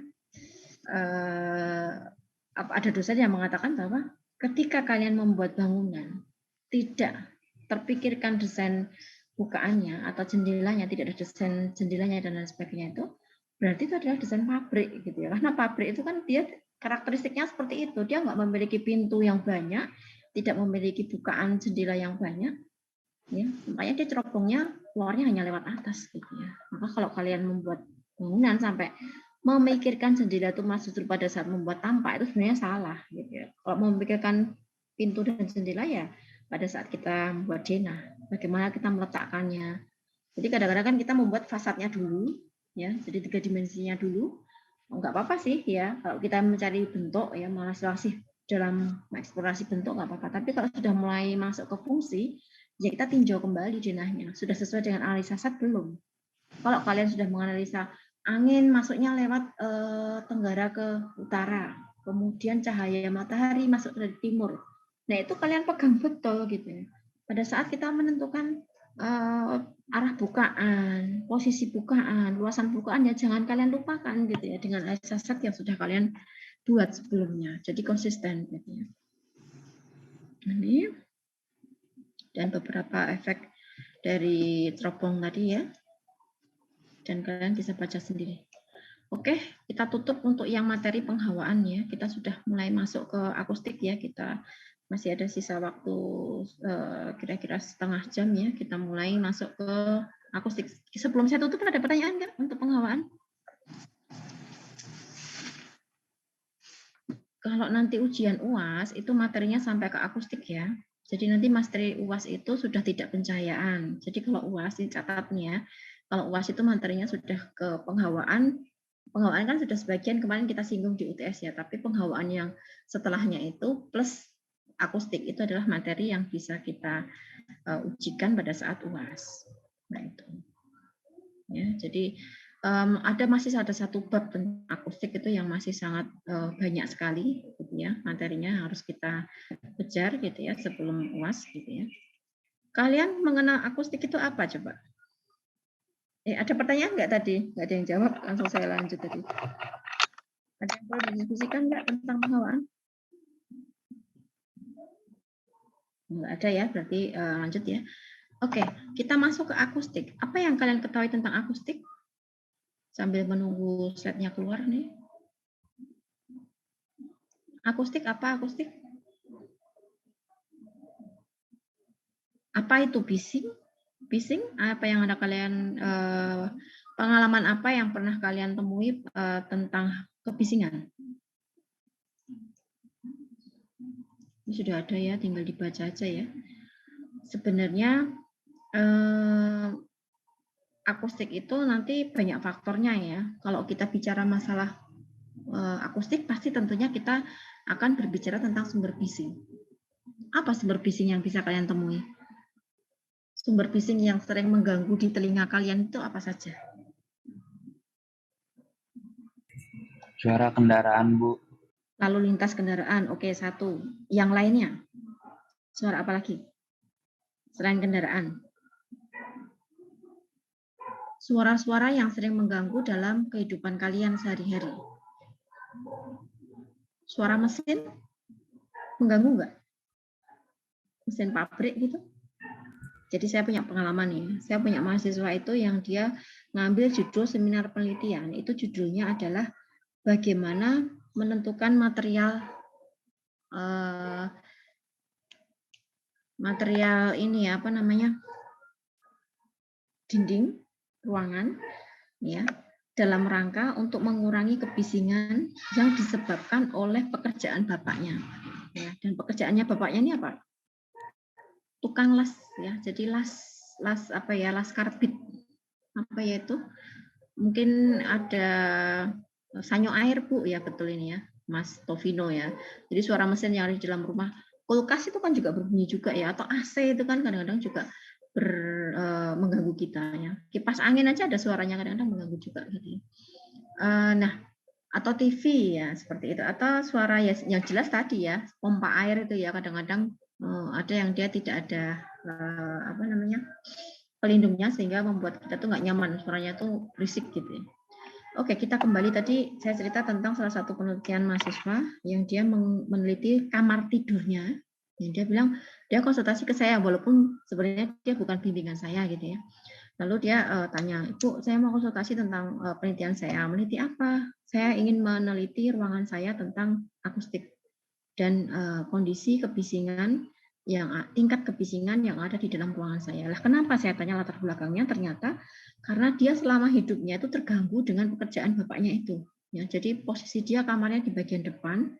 Ada dosen yang mengatakan bahwa ketika kalian membuat bangunan tidak terpikirkan desain bukaannya atau jendelanya, tidak ada desain jendelanya dan lain sebagainya itu, berarti itu adalah desain pabrik gitu ya. Karena pabrik itu kan dia karakteristiknya seperti itu, dia nggak memiliki pintu yang banyak, tidak memiliki bukaan jendela yang banyak, ya makanya dia cerobongnya keluarnya hanya lewat atas gitu ya. Maka kalau kalian membuat bangunan sampai memikirkan jendela itu justru pada saat membuat tampak itu sebenarnya salah gitu ya. Kalau memikirkan pintu dan jendela ya pada saat kita membuat denah, bagaimana kita meletakkannya. Jadi kadang-kadang kan kita membuat fasadnya dulu ya, jadi 3 dimensinya dulu. Enggak apa-apa sih ya kalau kita mencari bentuk ya, masih dalam eksplorasi bentuk nggak apa-apa. Tapi kalau sudah mulai masuk ke fungsi, ya kita tinjau kembali denahnya. Sudah sesuai dengan analisa SAT belum? Kalau kalian sudah menganalisa angin masuknya lewat tenggara ke utara, kemudian cahaya matahari masuk dari timur. Nah itu kalian pegang betul gitu ya. Pada saat kita menentukan arah bukaan, posisi bukaan, luasan bukaan ya jangan kalian lupakan gitu ya dengan analisa SAT yang sudah kalian buat sebelumnya. Jadi konsisten gitu ya. Ini dan beberapa efek dari cerobong tadi ya. Dan kalian bisa baca sendiri. Oke, kita tutup untuk yang materi penghawaan ya. Kita sudah mulai masuk ke akustik ya. Kita masih ada sisa waktu kira-kira setengah jam ya. Kita mulai masuk ke akustik. Sebelum saya tutup ada pertanyaan nggak untuk penghawaan? Kalau nanti ujian UAS itu materinya sampai ke akustik ya. Jadi nanti materi UAS itu sudah tidak pencahayaan. Jadi kalau UAS ini catatnya, kalau UAS itu materinya sudah ke penghawaan. Penghawaan kan sudah sebagian kemarin kita singgung di UTS ya, tapi penghawaan yang setelahnya itu plus akustik itu adalah materi yang bisa kita ujikan pada saat UAS. Nah itu. Ya, jadi masih ada satu bab tentang akustik itu yang masih sangat banyak sekali gitu ya, materinya harus kita kejar gitu ya sebelum UAS gitu ya. Kalian mengenal akustik itu apa coba? Ada pertanyaan nggak tadi? Nggak ada yang jawab, langsung saya lanjut tadi. Ada yang boleh didiskusikan nggak tentang penghawaan? Nggak ada ya, berarti lanjut ya. Oke, kita masuk ke akustik. Apa yang kalian ketahui tentang akustik? Sambil menunggu slide-nya keluar nih. Akustik apa akustik? Apa itu bising? Bising? Apa yang ada kalian pengalaman apa yang pernah kalian temui tentang kebisingan? Ini sudah ada ya, tinggal dibaca aja ya. Sebenarnya akustik itu nanti banyak faktornya ya. Kalau kita bicara masalah akustik, pasti tentunya kita akan berbicara tentang sumber bising. Apa sumber bising yang bisa kalian temui? Sumber bising yang sering mengganggu di telinga kalian itu apa saja? Suara kendaraan, Bu. Lalu lintas kendaraan, oke, satu. Yang lainnya? Suara apa lagi? Selain kendaraan. Suara-suara yang sering mengganggu dalam kehidupan kalian sehari-hari. Suara mesin mengganggu nggak? Mesin pabrik gitu? Jadi saya punya pengalaman nih. Saya punya mahasiswa itu yang dia ngambil judul seminar penelitian. Itu judulnya adalah bagaimana menentukan material material ini apa namanya, dinding ruangan, ya, dalam rangka untuk mengurangi kebisingan yang disebabkan oleh pekerjaan bapaknya. Ya, dan pekerjaannya bapaknya ini apa? Tukang las, ya. Jadi las apa ya, las karbit. Apa ya itu? Mungkin ada sanyo air, Bu, ya betul ini ya, Mas Tovino ya. Jadi suara mesin yang ada di dalam rumah. Kulkas itu kan juga berbunyi juga ya, atau AC itu kan kadang-kadang juga mengganggu kita ya. Kipas angin aja ada suaranya kadang-kadang mengganggu juga gitu. Nah, atau TV ya seperti itu, atau suara ya yang jelas tadi ya, pompa air itu ya kadang-kadang ada yang dia tidak ada apa namanya, pelindungnya sehingga membuat kita tuh nggak nyaman, suaranya tuh berisik gitu ya. Oke, kita kembali tadi saya cerita tentang salah satu penelitian mahasiswa yang dia meneliti kamar tidurnya. Yang dia bilang dia konsultasi ke saya walaupun sebenarnya dia bukan bimbingan saya gitu ya. Lalu dia tanya, "Ibu, saya mau konsultasi tentang penelitian saya. Meneliti apa? Saya ingin meneliti ruangan saya tentang akustik dan kondisi kebisingan tingkat kebisingan yang ada di dalam ruangan saya." Lah, kenapa saya tanya latar belakangnya? Ternyata karena dia selama hidupnya itu terganggu dengan pekerjaan bapaknya itu. Ya, jadi posisi dia kamarnya di bagian depan,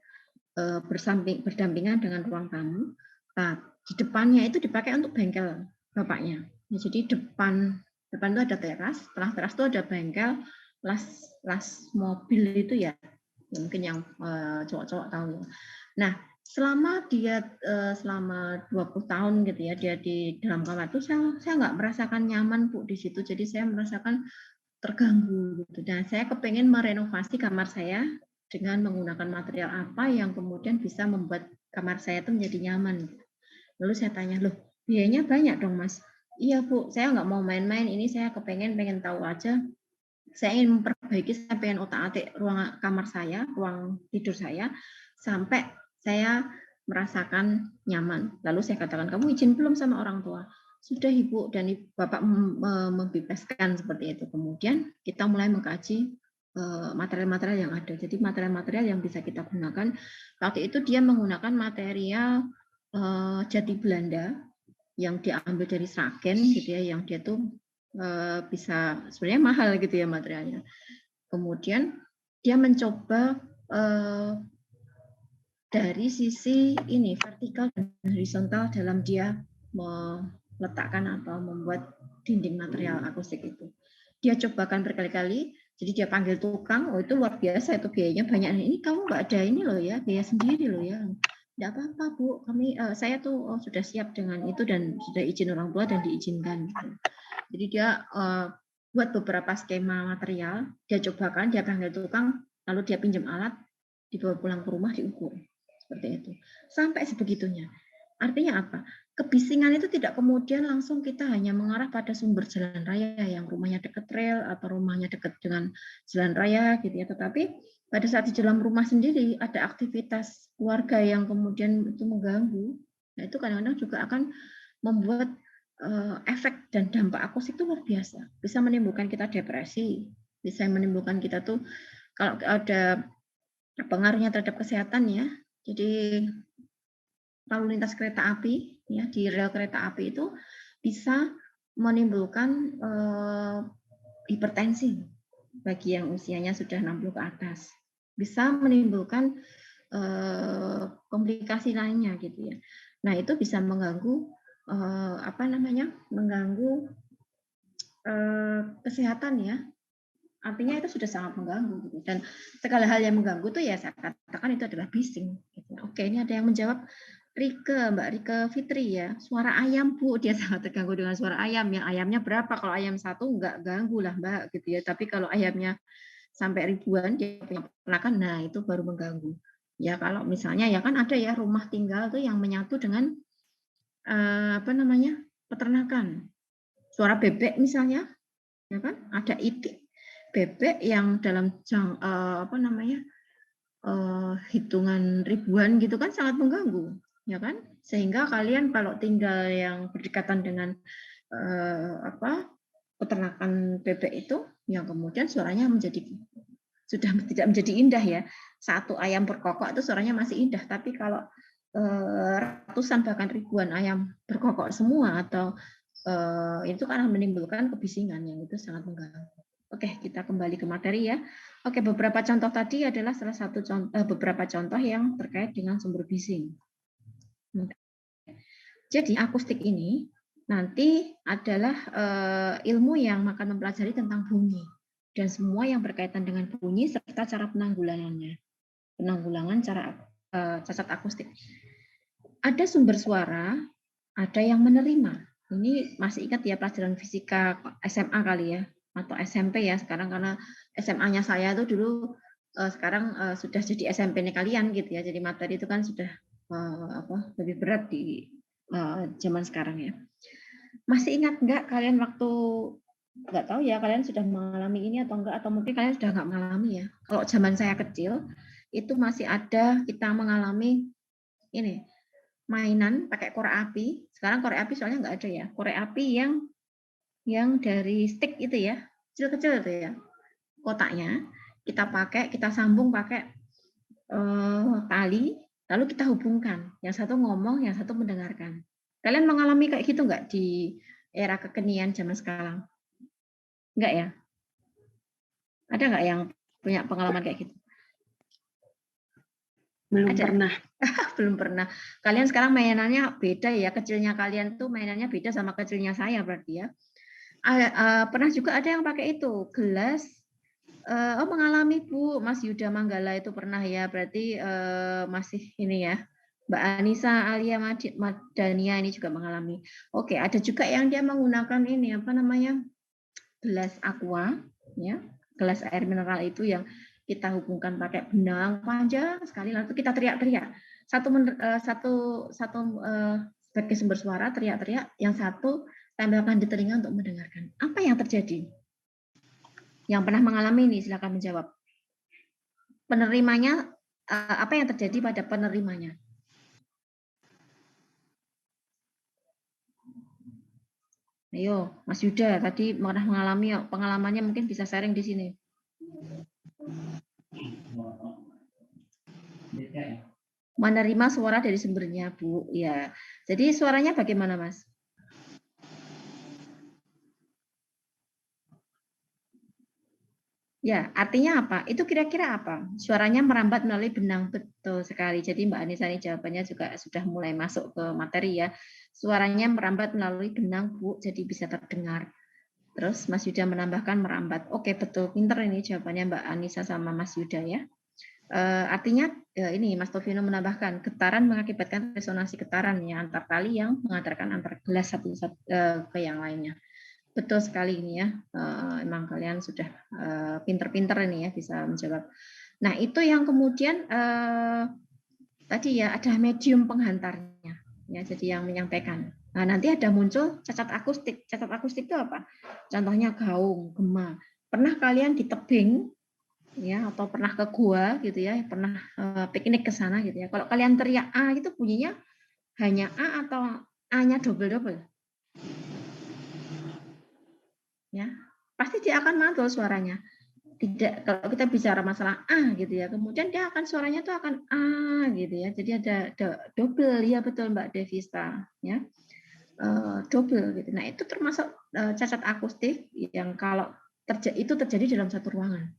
berdampingan dengan ruang tamu. Nah, di depannya itu dipakai untuk bengkel bapaknya. Ya, jadi depan itu ada teras, setelah teras itu ada bengkel las mobil itu ya, mungkin yang cowok-cowok tahu. Nah, selama 20 tahun gitu ya dia di dalam kamar itu, saya nggak merasakan nyaman, Bu, di situ. Jadi saya merasakan terganggu gitu. Dan saya kepengen merenovasi kamar saya dengan menggunakan material apa yang kemudian bisa membuat kamar saya itu menjadi nyaman. Lalu saya tanya, "Loh, biayanya banyak dong, Mas?" "Iya, Bu, saya nggak mau main-main, ini saya pengen tahu aja. Saya ingin memperbaiki, saya pengen otak-atik ruang kamar saya, ruang tidur saya, sampai saya merasakan nyaman." Lalu saya katakan, "Kamu izin belum sama orang tua?" "Sudah, Ibu," dan Bapak membebaskan seperti itu. Kemudian kita mulai mengkaji material-material yang ada. Jadi material-material yang bisa kita gunakan. Waktu itu dia menggunakan material jati Belanda yang diambil dari Sragen gitu ya, yang dia tuh bisa sebenarnya mahal gitu ya materialnya. Kemudian dia mencoba dari sisi ini vertikal dan horizontal dalam dia meletakkan atau membuat dinding material akustik itu. Dia cobakan berkali-kali, jadi dia panggil tukang, oh itu luar biasa itu biayanya banyak. Ini kamu nggak ada ini loh ya, biaya sendiri loh ya. Tidak apa-apa, Bu, saya tuh sudah siap dengan itu dan sudah izin orang tua dan diizinkan. Jadi dia buat beberapa skema material, dia cobakan, dia panggil tukang, lalu dia pinjam alat, dibawa pulang ke rumah, diukur. Seperti itu. Sampai sebegitunya. Artinya apa? Kebisingan itu tidak kemudian langsung kita hanya mengarah pada sumber jalan raya yang rumahnya dekat rel atau rumahnya dekat dengan jalan raya gitu ya, tetapi pada saat di dalam rumah sendiri ada aktivitas keluarga yang kemudian itu mengganggu. Nah, itu kadang-kadang juga akan membuat efek dan dampak akustik itu luar biasa. Bisa menimbulkan kita depresi, bisa menimbulkan kita tuh kalau ada pengaruhnya terhadap kesehatan ya. Jadi lalu lintas kereta api ya, di rel kereta api itu bisa menimbulkan hipertensi bagi yang usianya sudah 60 ke atas. Bisa menimbulkan komplikasi lainnya gitu ya. Nah, itu bisa mengganggu mengganggu kesehatan ya. Artinya itu sudah sangat mengganggu gitu. Dan segala hal yang mengganggu tuh ya saya katakan itu adalah bising gitu. Oke, ini ada yang menjawab, Mbak Rike Fitri ya. Suara ayam, Bu, dia sangat terganggu dengan suara ayam. Yang ayamnya berapa? Kalau ayam satu enggak ganggu lah, Mbak, gitu ya. Tapi kalau ayamnya sampai ribuan dia punya peternakan, nah itu baru mengganggu. Ya kalau misalnya ya kan ada ya rumah tinggal tuh yang menyatu dengan peternakan. Suara bebek misalnya, ya kan? Ada itik bebek yang dalam hitungan ribuan gitu kan sangat mengganggu, ya kan? Sehingga kalian kalau tinggal yang berdekatan dengan peternakan bebek itu, yang kemudian suaranya sudah tidak menjadi indah ya. Satu ayam berkokok itu suaranya masih indah, tapi kalau ratusan bahkan ribuan ayam berkokok semua atau itu kan menimbulkan kebisingan yang itu sangat mengganggu. Oke, kita kembali ke materi ya. Oke, beberapa contoh tadi adalah salah satu beberapa contoh yang terkait dengan sumber bising. Jadi akustik ini nanti adalah ilmu yang akan mempelajari tentang bunyi dan semua yang berkaitan dengan bunyi serta cara penanggulangannya. Penanggulangan cara cacat akustik. Ada sumber suara, ada yang menerima. Ini masih ingat ya pelajaran fisika SMA kali ya, atau SMP ya sekarang, karena SMA-nya saya itu dulu sekarang sudah jadi SMP-nya kalian gitu ya. Jadi materi itu kan sudah lebih berat di zaman sekarang ya. Masih ingat nggak kalian waktu, nggak tahu ya kalian sudah mengalami ini atau enggak, atau mungkin kalian sudah nggak mengalami ya. Kalau zaman saya kecil itu masih ada kita mengalami ini mainan pakai korek api. Sekarang korek api soalnya nggak ada ya. Korek api yang dari stick itu ya, kecil-kecil itu ya. Kotaknya kita pakai, kita sambung pakai tali, lalu kita hubungkan. Yang satu ngomong, yang satu mendengarkan. Kalian mengalami kayak gitu nggak di era kekinian zaman sekarang? Enggak ya? Ada nggak yang punya pengalaman kayak gitu? Belum Ada? pernah. Belum pernah. Kalian sekarang mainannya beda ya. Kecilnya kalian tuh mainannya beda sama kecilnya saya berarti ya. Pernah juga ada yang pakai itu gelas. Mengalami Bu, Mas Yuda Manggala itu pernah ya. Berarti masih ini ya. Mbak Anissa Alia Madania ini juga mengalami. Oke, ada juga yang dia menggunakan ini apa namanya, gelas aqua, ya, gelas air mineral itu yang kita hubungkan pakai benang panjang sekali, lalu kita teriak-teriak. Satu sebagai sumber suara teriak-teriak, yang satu tempelkan di telinga untuk mendengarkan. Apa yang terjadi? Yang pernah mengalami ini silakan menjawab. Penerimanya, apa yang terjadi pada penerimanya? Ayo, Mas Yuda tadi pernah mengalami, pengalamannya mungkin bisa sharing di sini. Menerima suara dari sumbernya, Bu. Ya. Jadi suaranya bagaimana, Mas? Ya, artinya apa? Itu kira-kira apa? Suaranya merambat melalui benang, betul sekali. Jadi Mbak Anissa ini jawabannya juga sudah mulai masuk ke materi ya. Suaranya merambat melalui benang, Bu, jadi bisa terdengar. Terus Mas Yuda menambahkan merambat. Oke, betul. Pinter ini jawabannya Mbak Anissa sama Mas Yuda ya. Artinya ini Mas Tovino menambahkan getaran mengakibatkan resonansi getaran ya antar tali yang mengantarkan antar gelas satu ke yang lainnya. Betul sekali ini ya. Emang kalian sudah pinter-pinter ini ya bisa menjawab. Nah itu yang kemudian tadi ya ada medium penghantarnya ya, jadi yang menyampaikan. Nah nanti ada muncul cacat akustik. Cacat akustik itu apa? Contohnya gaung, gema. Pernah kalian di tebing ya, atau pernah ke gua gitu ya, pernah piknik ke sana gitu ya. Kalau kalian teriak A itu bunyinya hanya A atau A-nya double-double? Ya, pasti dia akan mantul suaranya. Tidak, kalau kita bicara masalah A gitu ya, kemudian dia akan suaranya tuh akan A gitu ya. Jadi ada double ya, betul Mbak Devista ya. Double gitu. Nah, itu termasuk cacat akustik yang kalau itu terjadi dalam satu ruangan.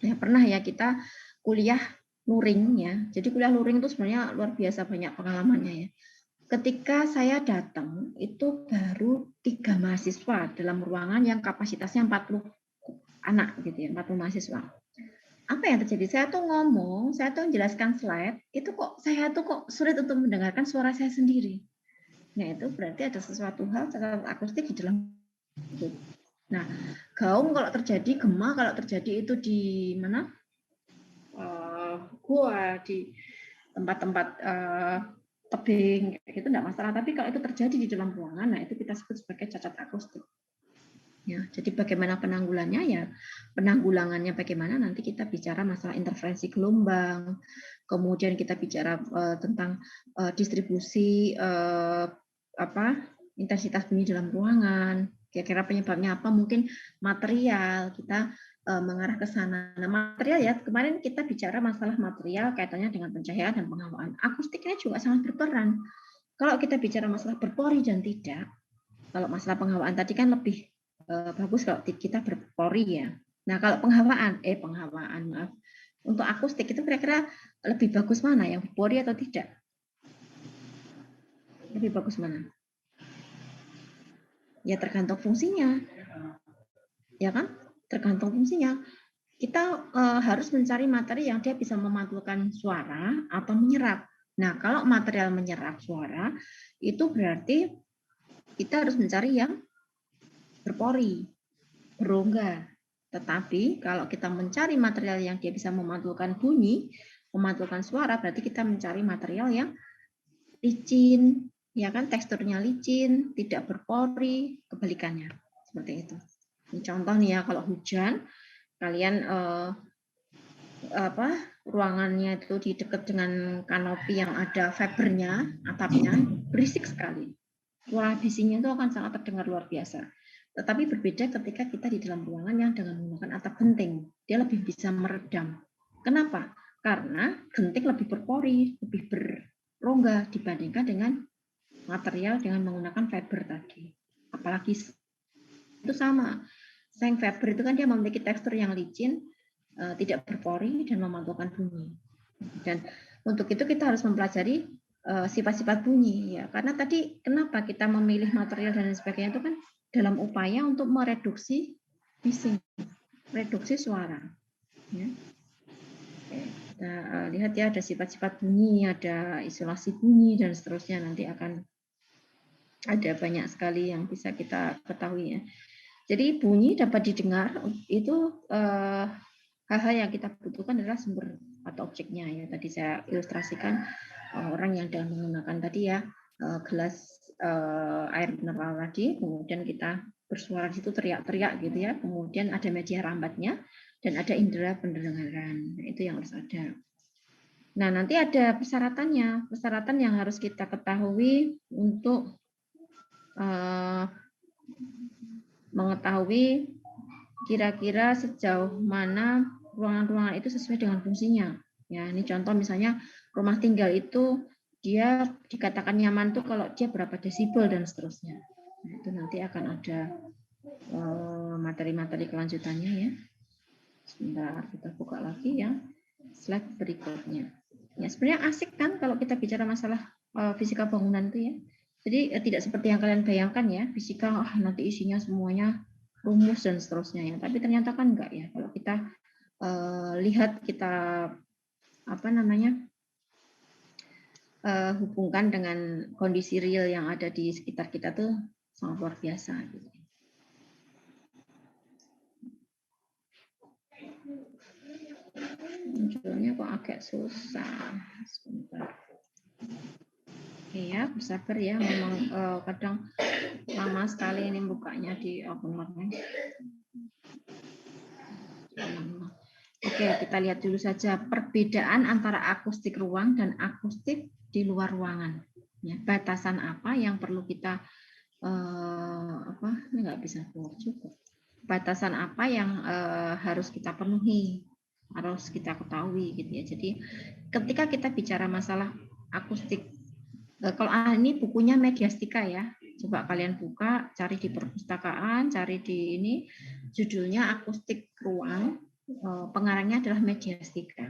Ya, pernah ya kita kuliah luring ya. Jadi kuliah luring itu sebenarnya luar biasa banyak pengalamannya ya. Ketika saya datang itu baru 3 mahasiswa dalam ruangan yang kapasitasnya 40 anak gitu ya, 40 mahasiswa. Apa yang terjadi? Saya tuh ngomong, saya tuh menjelaskan slide, itu kok saya tuh kok sulit untuk mendengarkan suara saya sendiri. Nah, itu berarti ada sesuatu hal cacat akustik di dalam itu. Nah, gaung kalau terjadi, gema kalau terjadi itu di mana? Gua di tempat-tempat tebing itu enggak masalah, tapi kalau itu terjadi di dalam ruangan, nah itu kita sebut sebagai cacat akustik. Ya, jadi bagaimana penanggulangannya ya? Penanggulangannya bagaimana nanti kita bicara masalah interferensi gelombang, kemudian kita bicara tentang distribusi intensitas bunyi dalam ruangan, kira-kira penyebabnya apa, mungkin material kita mengarah ke sana. Nah, material ya, kemarin kita bicara masalah material kaitannya dengan pencahayaan dan penghawaan. Akustiknya juga sangat berperan. Kalau kita bicara masalah berpori dan tidak, kalau masalah penghawaan tadi kan lebih bagus kalau kita berpori ya. Nah, kalau penghawaan, maaf. Untuk akustik itu kira-kira lebih bagus mana, yang berpori atau tidak? Lebih bagus mana? Ya tergantung fungsinya. Ya kan? Tergantung fungsinya. Kita harus mencari materi yang dia bisa memantulkan suara atau menyerap. Nah, kalau material menyerap suara, itu berarti kita harus mencari yang berpori, berongga. Tetapi kalau kita mencari material yang dia bisa memantulkan bunyi, memantulkan suara, berarti kita mencari material yang licin, ya kan, teksturnya licin, tidak berpori, kebalikannya. Seperti itu. Ini contoh nih ya, kalau hujan, kalian ruangannya itu di dekat dengan kanopi yang ada fibernya, atapnya, berisik sekali. Suara bisingnya itu akan sangat terdengar luar biasa. Tetapi berbeda ketika kita di dalam ruangan yang dengan menggunakan atap genting. Dia lebih bisa meredam. Kenapa? Karena genting lebih berpori, lebih berongga dibandingkan dengan material dengan menggunakan fiber tadi. Apalagi itu sama. Seng fiber itu kan dia memiliki tekstur yang licin, tidak berpori dan memantulkan bunyi. Dan untuk itu kita harus mempelajari sifat-sifat bunyi ya. Karena tadi kenapa kita memilih material dan sebagainya itu kan dalam upaya untuk mereduksi bising, reduksi suara. Ya. Kita lihat ya, ada sifat-sifat bunyi, ada isolasi bunyi dan seterusnya, nanti akan ada banyak sekali yang bisa kita ketahui ya. Jadi bunyi dapat didengar itu hal-hal yang kita butuhkan adalah sumber atau objeknya ya. Tadi saya ilustrasikan orang yang sedang menggunakan tadi ya gelas air mineral tadi, kemudian kita bersuara di situ teriak-teriak gitu ya. Kemudian ada media rambatnya dan ada indera pendengaran. Nah, itu yang harus ada. Nah, nanti ada persyaratannya, persyaratan yang harus kita ketahui untuk mengetahui kira-kira sejauh mana ruangan-ruangan itu sesuai dengan fungsinya. Ya, ini contoh misalnya rumah tinggal itu dia dikatakan nyaman tuh kalau dia berapa desibel dan seterusnya. Nah, itu nanti akan ada materi-materi kelanjutannya ya. Sebentar kita buka lagi ya slide berikutnya. Ya, sebenarnya asik kan kalau kita bicara masalah fisika bangunan itu ya. Jadi tidak seperti yang kalian bayangkan ya, fisika nanti isinya semuanya rumus dan seterusnya ya. Tapi ternyata kan enggak ya. Kalau kita lihat, kita hubungkan dengan kondisi real yang ada di sekitar kita tuh sangat luar biasa gitu. Munculnya kok agak susah. Sebentar. Oke ya, bersabar ya. Memang kadang lama sekali ini bukanya di openernya. Oke, kita lihat dulu saja perbedaan antara akustik ruang dan akustik di luar ruangan. Ya, batasan apa yang perlu kita ini nggak bisa keluar juga. Batasan apa yang harus kita penuhi, harus kita ketahui gitu ya. Jadi ketika kita bicara masalah akustik, kalau ini bukunya Mediastika ya. Coba kalian buka, cari di perpustakaan, cari di ini, judulnya akustik ruang, pengarangnya adalah Mediastika.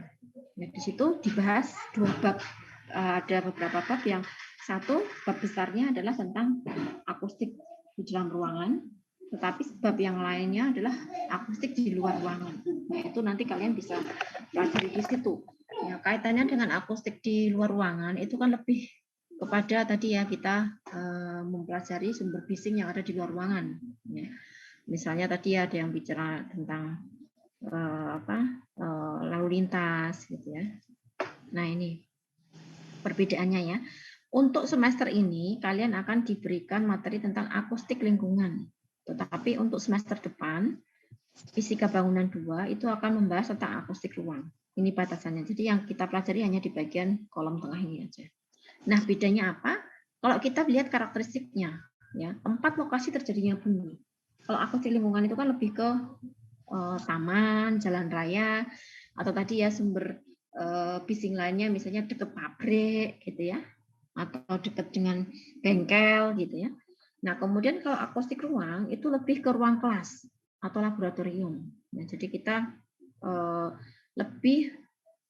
Nah, di situ dibahas 2 bab, ada beberapa bab. Yang satu bab besarnya adalah tentang akustik di dalam ruangan, tetapi bab yang lainnya adalah akustik di luar ruangan. Nah, itu nanti kalian bisa pelajari di situ. Ya, kaitannya dengan akustik di luar ruangan itu kan lebih kepada tadi ya, kita mempelajari sumber bising yang ada di luar ruangan. Ya. Misalnya tadi ada yang bicara tentang lalu lintas gitu ya. Nah, ini perbedaannya ya. Untuk semester ini kalian akan diberikan materi tentang akustik lingkungan. Tetapi untuk semester depan fisika bangunan 2 itu akan membahas tentang akustik ruang. Ini batasannya. Jadi yang kita pelajari hanya di bagian kolom tengah ini aja. Nah, bedanya apa? Kalau kita lihat karakteristiknya, ya, 4 lokasi terjadinya bunyi. Kalau akustik lingkungan itu kan lebih ke taman, jalan raya, atau tadi ya sumber bising lainnya misalnya dekat pabrik gitu ya, atau dekat dengan bengkel gitu ya. Nah kemudian kalau akustik ruang itu lebih ke ruang kelas atau laboratorium. Nah, jadi kita lebih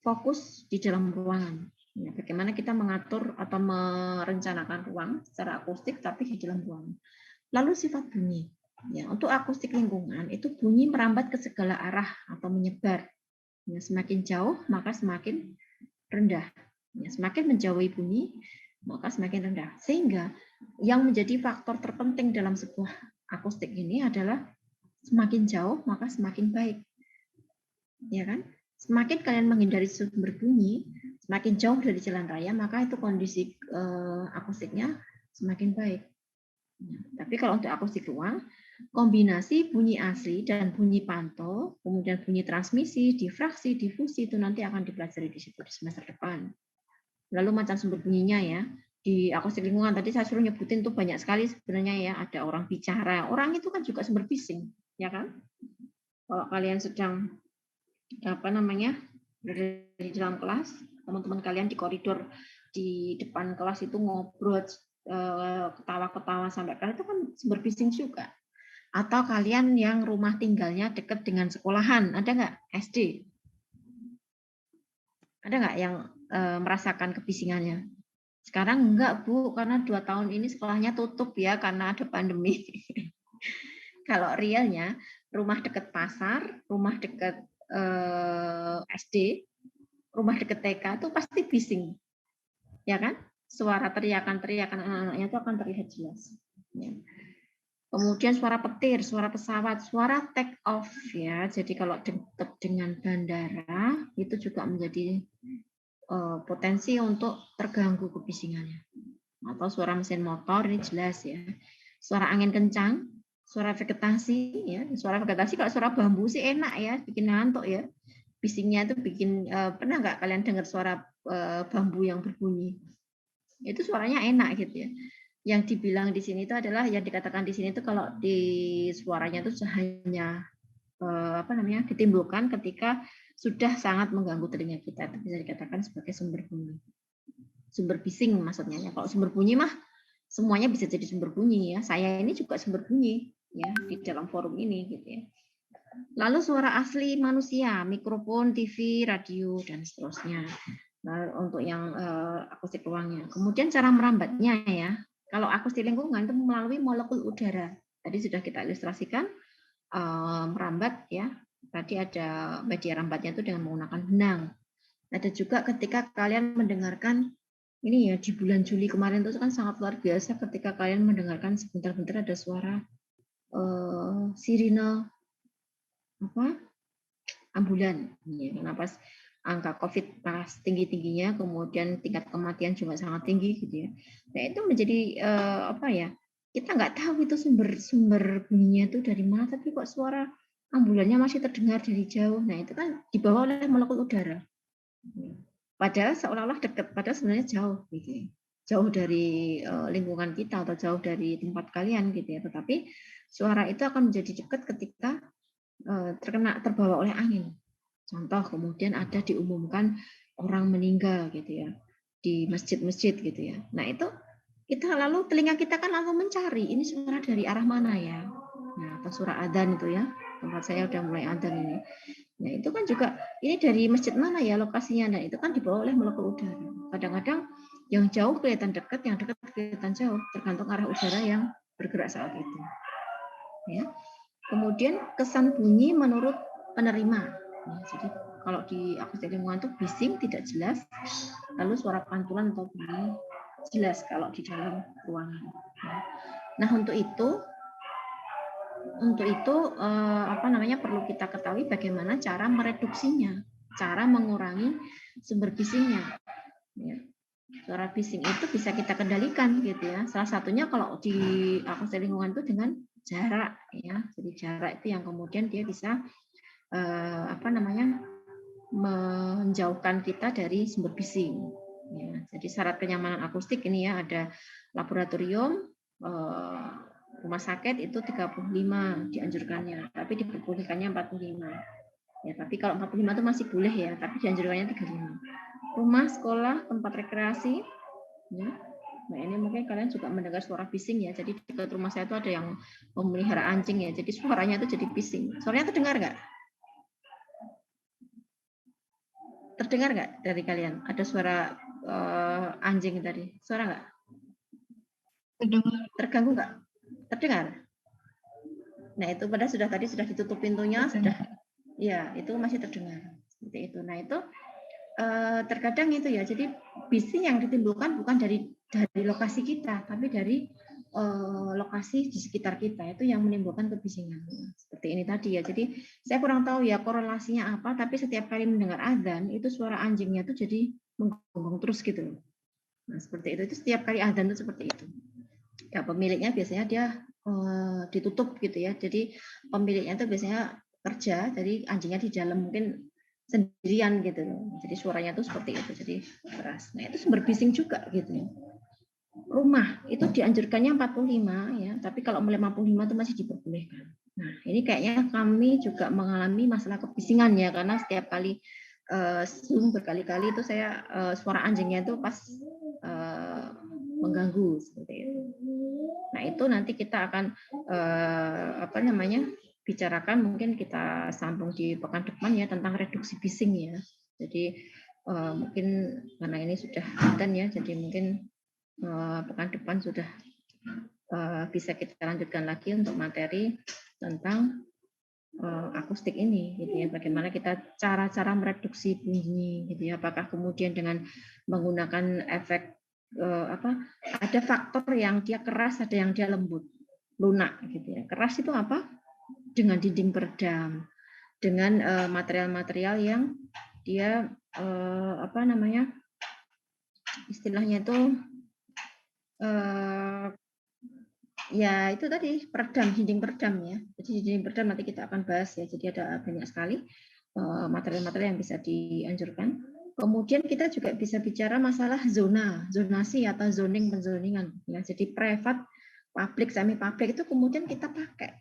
fokus di dalam ruangan. Ya, bagaimana kita mengatur atau merencanakan ruang secara akustik tapi di dalam ruangan. Lalu sifat bunyi. Ya, untuk akustik lingkungan itu bunyi merambat ke segala arah atau menyebar. Ya, semakin jauh maka semakin rendah. Ya, semakin menjauhi bunyi maka semakin rendah. Sehingga yang menjadi faktor terpenting dalam sebuah akustik ini adalah semakin jauh maka semakin baik. Ya kan? Semakin kalian menghindari sumber bunyi, semakin jauh dari jalan raya, maka itu kondisi akustiknya semakin baik. Tapi kalau untuk akustik ruang, kombinasi bunyi asli dan bunyi pantau, kemudian bunyi transmisi, difraksi, difusi itu nanti akan dipelajari di situ di semester depan. Lalu macam sumber bunyinya ya, di akustik lingkungan tadi saya suruh nyebutin tuh banyak sekali sebenarnya ya, ada orang bicara, orang itu kan juga sumber bising, ya kan? Kalau kalian sedang berada di dalam kelas, teman-teman kalian di koridor di depan kelas itu ngobrol, ketawa-ketawa sampai kalian itu kan sumber bising juga. Atau kalian yang rumah tinggalnya dekat dengan sekolahan, ada nggak SD? Ada nggak yang merasakan kebisingannya? Sekarang enggak Bu, karena 2 tahun ini sekolahnya tutup ya karena ada pandemi. Kalau realnya rumah dekat pasar, rumah dekat SD, rumah dekat TK itu pasti bising, ya kan? Suara teriakan-teriakan anak-anaknya itu akan terlihat jelas. Ya. Kemudian suara petir, suara pesawat, suara take off ya. Jadi kalau dekat dengan bandara itu juga menjadi potensi untuk terganggu kebisingannya. Atau suara mesin motor ini jelas ya. Suara angin kencang, suara vegetasi ya. Suara vegetasi kalau suara bambu sih enak ya, bikin ngantuk ya. Bisingnya itu bikin pernah nggak kalian dengar suara bambu yang berbunyi? Itu suaranya enak gitu ya. Yang dibilang di sini itu adalah yang dikatakan di sini itu kalau di suaranya itu hanya ditimbulkan ketika sudah sangat mengganggu telinga kita, itu bisa dikatakan sebagai sumber bunyi. Sumber bising maksudnya ya. Kalau sumber bunyi mah semuanya bisa jadi sumber bunyi ya. Saya ini juga sumber bunyi ya di dalam forum ini gitu ya. Lalu suara asli manusia, mikrofon, TV, radio dan seterusnya. Nah, untuk yang akustik ruangnya. Kemudian cara merambatnya ya. Kalau akustik lingkungan itu melalui molekul udara. Tadi sudah kita ilustrasikan merambat ya. Tadi ada media rambatnya itu dengan menggunakan benang. Ada juga ketika kalian mendengarkan ini ya di bulan Juli kemarin itu kan sangat luar biasa ketika kalian mendengarkan sebentar-bentar ada suara sirine ambulan. Ya, karena pas angka COVID pas tinggi-tingginya, kemudian tingkat kematian juga sangat tinggi gitu ya. Nah itu menjadi kita nggak tahu itu sumber bunyinya itu dari mana, tapi kok suara ambulannya masih terdengar dari jauh. Nah itu kan dibawa oleh molekul udara. Padahal seolah-olah dekat, padahal sebenarnya jauh gitu. Jauh dari lingkungan kita atau jauh dari tempat kalian gitu ya. Tetapi suara itu akan menjadi dekat ketika terbawa oleh angin. Contoh kemudian ada diumumkan orang meninggal gitu ya di masjid-masjid gitu ya. Nah itu kita lalu telinga kita kan langsung mencari ini suara dari arah mana ya. Nah atau suara adzan itu ya, tempat saya udah mulai adzan ini. Nah itu kan juga ini dari masjid mana ya lokasinya. Nah itu kan dibawa oleh molekul udara. Kadang-kadang yang jauh kelihatan dekat, yang dekat kelihatan jauh, tergantung arah udara yang bergerak saat itu. Ya. Kemudian kesan bunyi menurut penerima. Nah, jadi kalau di akustik lingkungan itu bising tidak jelas, lalu suara pantulan atau bunyi jelas kalau di dalam ruangan. Nah untuk itu perlu kita ketahui bagaimana cara mereduksinya, cara mengurangi sumber bisingnya. Ya. Suara bising itu bisa kita kendalikan gitu ya. Salah satunya kalau di akustik lingkungan itu dengan jarak ya. Jadi jarak itu yang kemudian dia bisa menjauhkan kita dari sumber bising. Ya, jadi syarat kenyamanan akustik ini ya ada laboratorium, Rumah sakit itu 35 dianjurkannya, tapi diperbolehkannya 45. Ya, tapi kalau 45 itu masih boleh ya, tapi dianjurkannya 35. Rumah, sekolah, tempat rekreasi, ya. Nah, ini mungkin kalian juga mendengar suara bising ya. Jadi dekat rumah saya itu ada yang memelihara anjing ya. Jadi suaranya itu jadi bising. Suaranya terdengar nggak? Terdengar nggak dari kalian? Ada suara anjing tadi. Suara nggak? Terdengar. Terganggu nggak? Terdengar? Nah, itu pada sudah ditutup pintunya, sudah. Ya, itu masih terdengar. Seperti itu. Nah, itu terkadang itu ya. Jadi bising yang ditimbulkan bukan dari lokasi kita, tapi dari lokasi di sekitar kita, itu yang menimbulkan kebisingan. Seperti ini tadi ya. Jadi saya kurang tahu ya korelasinya apa, tapi setiap kali mendengar azan itu suara anjingnya itu jadi menggonggong terus gitu. Nah, seperti itu setiap kali azan itu seperti itu. Ya, pemiliknya biasanya dia ditutup gitu ya. Jadi pemiliknya itu biasanya kerja, jadi anjingnya di dalam mungkin sendirian gitu loh. Jadi suaranya tuh seperti itu, jadi keras. Nah, itu sumber bising juga gitu. Rumah itu dianjurkannya 45 ya, tapi kalau mulai 55 itu masih diperbolehkan. Nah, ini kayaknya kami juga mengalami masalah kebisingan ya, karena setiap kali Zoom berkali-kali itu saya suara anjingnya itu pas mengganggu seperti itu. Nah, itu nanti kita akan bicarakan, mungkin kita sambung di pekan depan ya tentang reduksi bising ya. Jadi mungkin karena ini sudah dan ya, jadi mungkin pekan depan sudah bisa kita lanjutkan lagi untuk materi tentang akustik ini, gitu ya. Bagaimana kita cara-cara mereduksi bunyi, gitu ya. Apakah kemudian dengan menggunakan efek ada faktor yang dia keras, ada yang dia lembut, lunak, gitu ya. Keras itu apa? Dengan dinding peredam, dengan material-material yang dia istilahnya itu ya itu tadi peredam, dinding peredam ya. Jadi dinding peredam nanti kita akan bahas ya. Jadi ada banyak sekali material-material yang bisa dianjurkan. Kemudian kita juga bisa bicara masalah zonasi atau zoning penzoningan. Ya, jadi private, public, semi public itu kemudian kita pakai.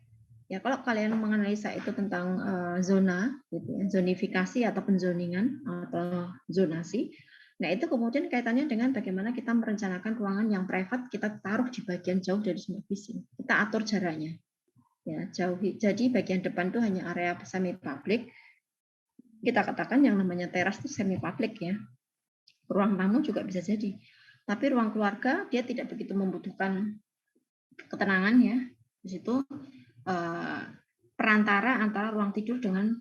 Ya, kalau kalian menganalisa itu tentang zona, gitu ya, zonifikasi atau penzoningan atau zonasi, nah itu kemudian kaitannya dengan bagaimana kita merencanakan ruangan yang private, kita taruh di bagian jauh dari sumber bising, kita atur jaraknya. Ya, jauhi. Jadi bagian depan itu hanya area semi public. Kita katakan yang namanya teras itu semi public ya. Ruang tamu juga bisa jadi. Tapi ruang keluarga dia tidak begitu membutuhkan ketenangan ya. Di situ perantara antara ruang tidur dengan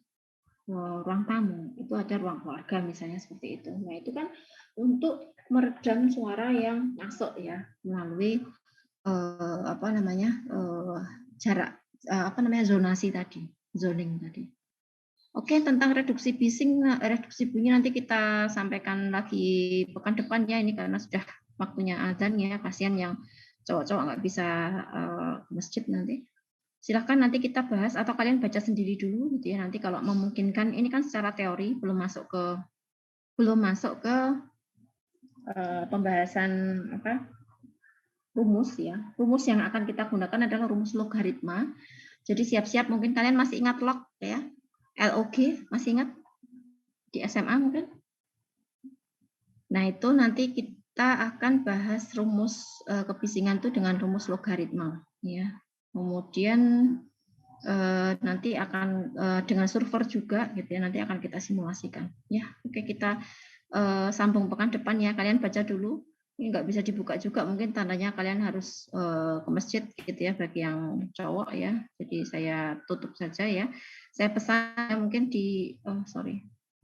ruang tamu itu ada ruang keluarga misalnya seperti itu. Nah itu kan untuk meredam suara yang masuk ya melalui jarak zonasi tadi, zoning tadi. Oke, tentang reduksi bising, reduksi bunyi nanti kita sampaikan lagi pekan depan ya, ini karena sudah waktunya azan ya, kasihan yang cowok-cowok nggak bisa ke masjid nanti. Silahkan nanti kita bahas atau kalian baca sendiri dulu gitu ya. Nanti kalau memungkinkan, ini kan secara teori belum masuk ke pembahasan rumus ya. Rumus yang akan kita gunakan adalah rumus logaritma. Jadi siap-siap, mungkin kalian masih ingat log ya. LOG masih ingat di SMA mungkin. Nah, itu nanti kita akan bahas rumus kebisingan itu dengan rumus logaritma ya. Kemudian nanti akan dengan server juga gitu ya, nanti akan kita simulasikan ya. Oke, kita sambung pekan depan ya. Kalian baca dulu, ini nggak bisa dibuka juga, mungkin tandanya kalian harus ke masjid gitu ya bagi yang cowok ya. Jadi saya tutup saja ya. Saya pesan mungkin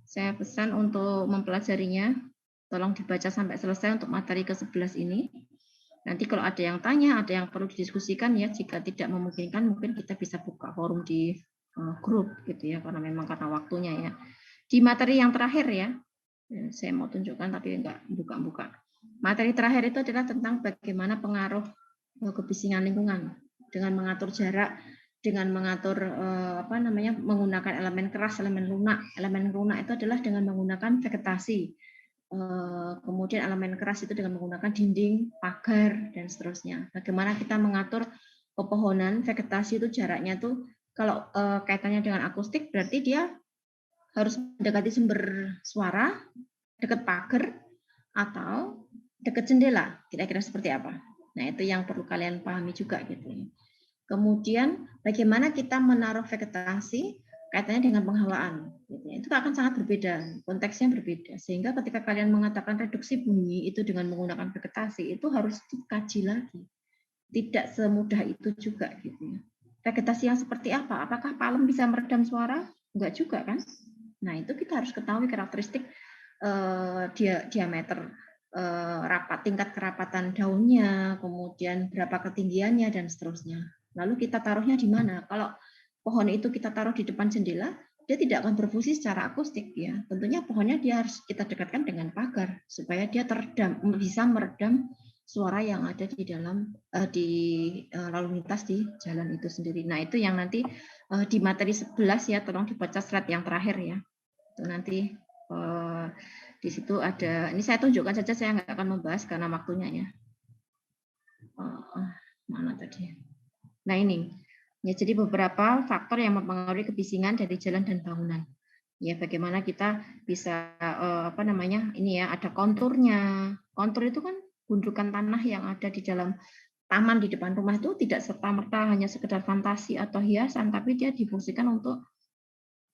saya pesan untuk mempelajarinya tolong dibaca sampai selesai untuk materi ke-11 ini. Nanti kalau ada yang tanya, ada yang perlu didiskusikan ya, jika tidak memungkinkan mungkin kita bisa buka forum di grup gitu ya, karena waktunya ya. Di materi yang terakhir ya, saya mau tunjukkan tapi enggak buka-buka. Materi terakhir itu adalah tentang bagaimana pengaruh kebisingan lingkungan dengan mengatur jarak, dengan mengatur menggunakan elemen keras, elemen lunak. Elemen lunak itu adalah dengan menggunakan vegetasi. Kemudian elemen keras itu dengan menggunakan dinding, pagar, dan seterusnya. Bagaimana kita mengatur pepohonan, vegetasi itu jaraknya tuh kalau kaitannya dengan akustik berarti dia harus mendekati sumber suara, dekat pagar, atau dekat jendela. Kira-kira seperti apa? Nah, itu yang perlu kalian pahami juga gitu ya. Kemudian bagaimana kita menaruh vegetasi kaitannya dengan penghawaan. Gitu ya. Itu akan sangat berbeda, konteksnya berbeda. Sehingga ketika kalian mengatakan reduksi bunyi itu dengan menggunakan vegetasi, itu harus dikaji lagi. Tidak semudah itu juga gitu ya. Vegetasi yang seperti apa? Apakah palem bisa meredam suara? Enggak juga kan? Nah, itu kita harus ketahui karakteristik diameter rapat, tingkat kerapatan daunnya, kemudian berapa ketinggiannya dan seterusnya. Lalu kita taruhnya di mana? Kalau pohon itu kita taruh di depan jendela, dia tidak akan berfungsi secara akustik ya. Tentunya pohonnya dia harus kita dekatkan dengan pagar supaya dia bisa meredam suara yang ada di dalam lalu lintas di jalan itu sendiri. Nah, itu yang nanti di materi 11 ya, tolong dibaca slide yang terakhir ya. Itu nanti di situ ada, ini saya tunjukkan saja, saya nggak akan membahas karena waktunya ya. Mana tadi? Nah ini, ya jadi beberapa faktor yang mempengaruhi kebisingan dari jalan dan bangunan. Ya bagaimana kita bisa apa namanya ini ya, ada konturnya. Kontur itu kan gundukan tanah yang ada di dalam taman di depan rumah itu tidak serta-merta hanya sekedar fantasi atau hiasan, tapi dia difungsikan untuk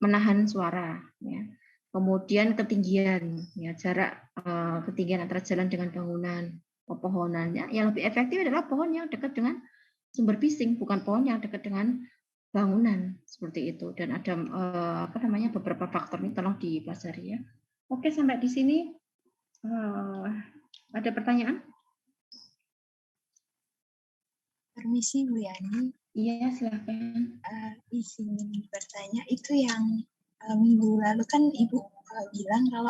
menahan suara. Ya. Kemudian ketinggian, ya jarak ketinggian antara jalan dengan bangunan, pepohonannya. Yang lebih efektif adalah pohon yang dekat dengan sumber bising, bukan pohon yang dekat dengan bangunan seperti itu. Dan ada apa namanya beberapa faktor ini tolong dipelajari ya. Oke, sampai di sini ada pertanyaan? Permisi Bu Yani. Iya, silakan. Izin bertanya, itu yang minggu lalu kan Ibu bilang kalau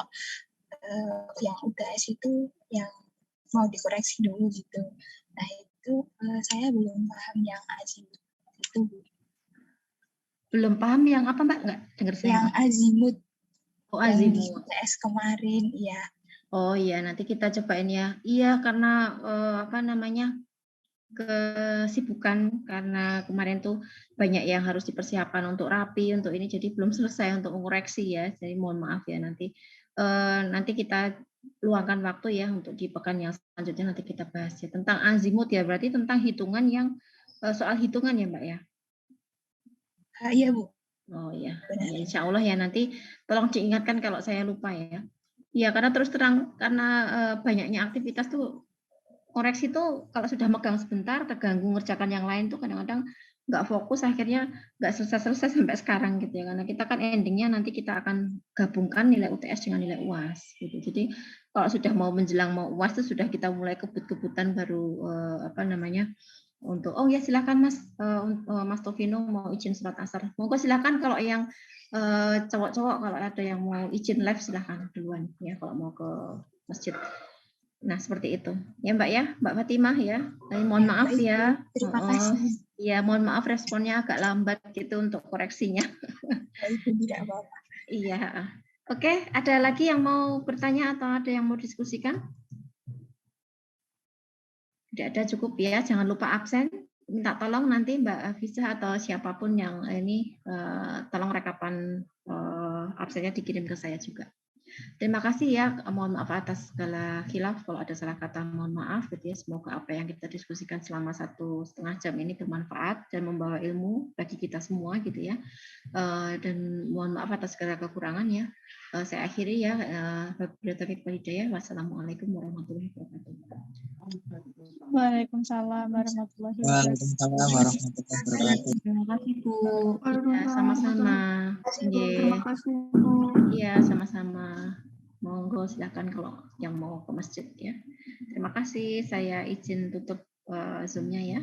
yang UTS itu yang mau dikoreksi dulu gitu. Nah itu saya belum paham yang azimut itu Bu. Belum paham yang apa Mbak? Nggak dengar saya. Yang azimut. Oh, yang azimut. di UTS kemarin, ya. Oh iya, nanti kita cobain ya. Iya, karena apa namanya kesibukan karena kemarin tuh banyak yang harus dipersiapkan untuk rapi untuk ini, jadi belum selesai untuk mengoreksi ya. Jadi mohon maaf ya nanti kita luangkan waktu ya untuk di pekan yang selanjutnya nanti kita bahas ya tentang azimut ya, berarti tentang hitungan yang soal hitungan ya Mbak ya. Iya Bu. Oh iya, ya, insya Allah ya nanti tolong diingatkan kalau saya lupa ya. Ya karena terus terang karena banyaknya aktivitas tuh koreksi tuh kalau sudah megang sebentar terganggu ngerjakan yang lain tuh kadang-kadang nggak fokus, akhirnya nggak selesai sampai sekarang gitu ya, karena kita kan endingnya nanti kita akan gabungkan nilai UTS dengan nilai UAS gitu. Jadi kalau sudah mau menjelang mau UAS tuh sudah kita mulai kebut-kebutan baru apa namanya untuk oh ya silakan Mas Mas Tovino mau izin surat asar, monggo silakan. Kalau yang cowok-cowok kalau ada yang mau izin live silakan duluan ya kalau mau ke masjid. Nah, seperti itu. Ya, Mbak ya, Mbak Fatimah ya. Mohon maaf ya. Terima kasih. Ya, mohon maaf responnya agak lambat gitu untuk koreksinya. Itu tidak apa-apa. Iya. Oke, ada lagi yang mau bertanya atau ada yang mau diskusikan? Tidak ada, cukup ya. Jangan lupa absen. Minta tolong nanti Mbak Afisa atau siapapun yang ini tolong rekapan absennya dikirim ke saya juga. Terima kasih ya, mohon maaf atas segala khilaf, kalau ada salah kata mohon maaf gitu ya. Semoga apa yang kita diskusikan selama 1,5 jam ini bermanfaat dan membawa ilmu bagi kita semua gitu ya. Dan mohon maaf atas segala kekurangan ya. Saya akhiri ya. Wassalamualaikum warahmatullahi wabarakatuh. Waalaikumsalam warahmatullahi wabarakatuh. Terima kasih Bu. Ya, sama-sama. Terima kasih Bu. Iya, sama-sama. Monggo silakan kalau yang mau ke masjid ya. Terima kasih. Saya izin tutup Zoom-nya ya.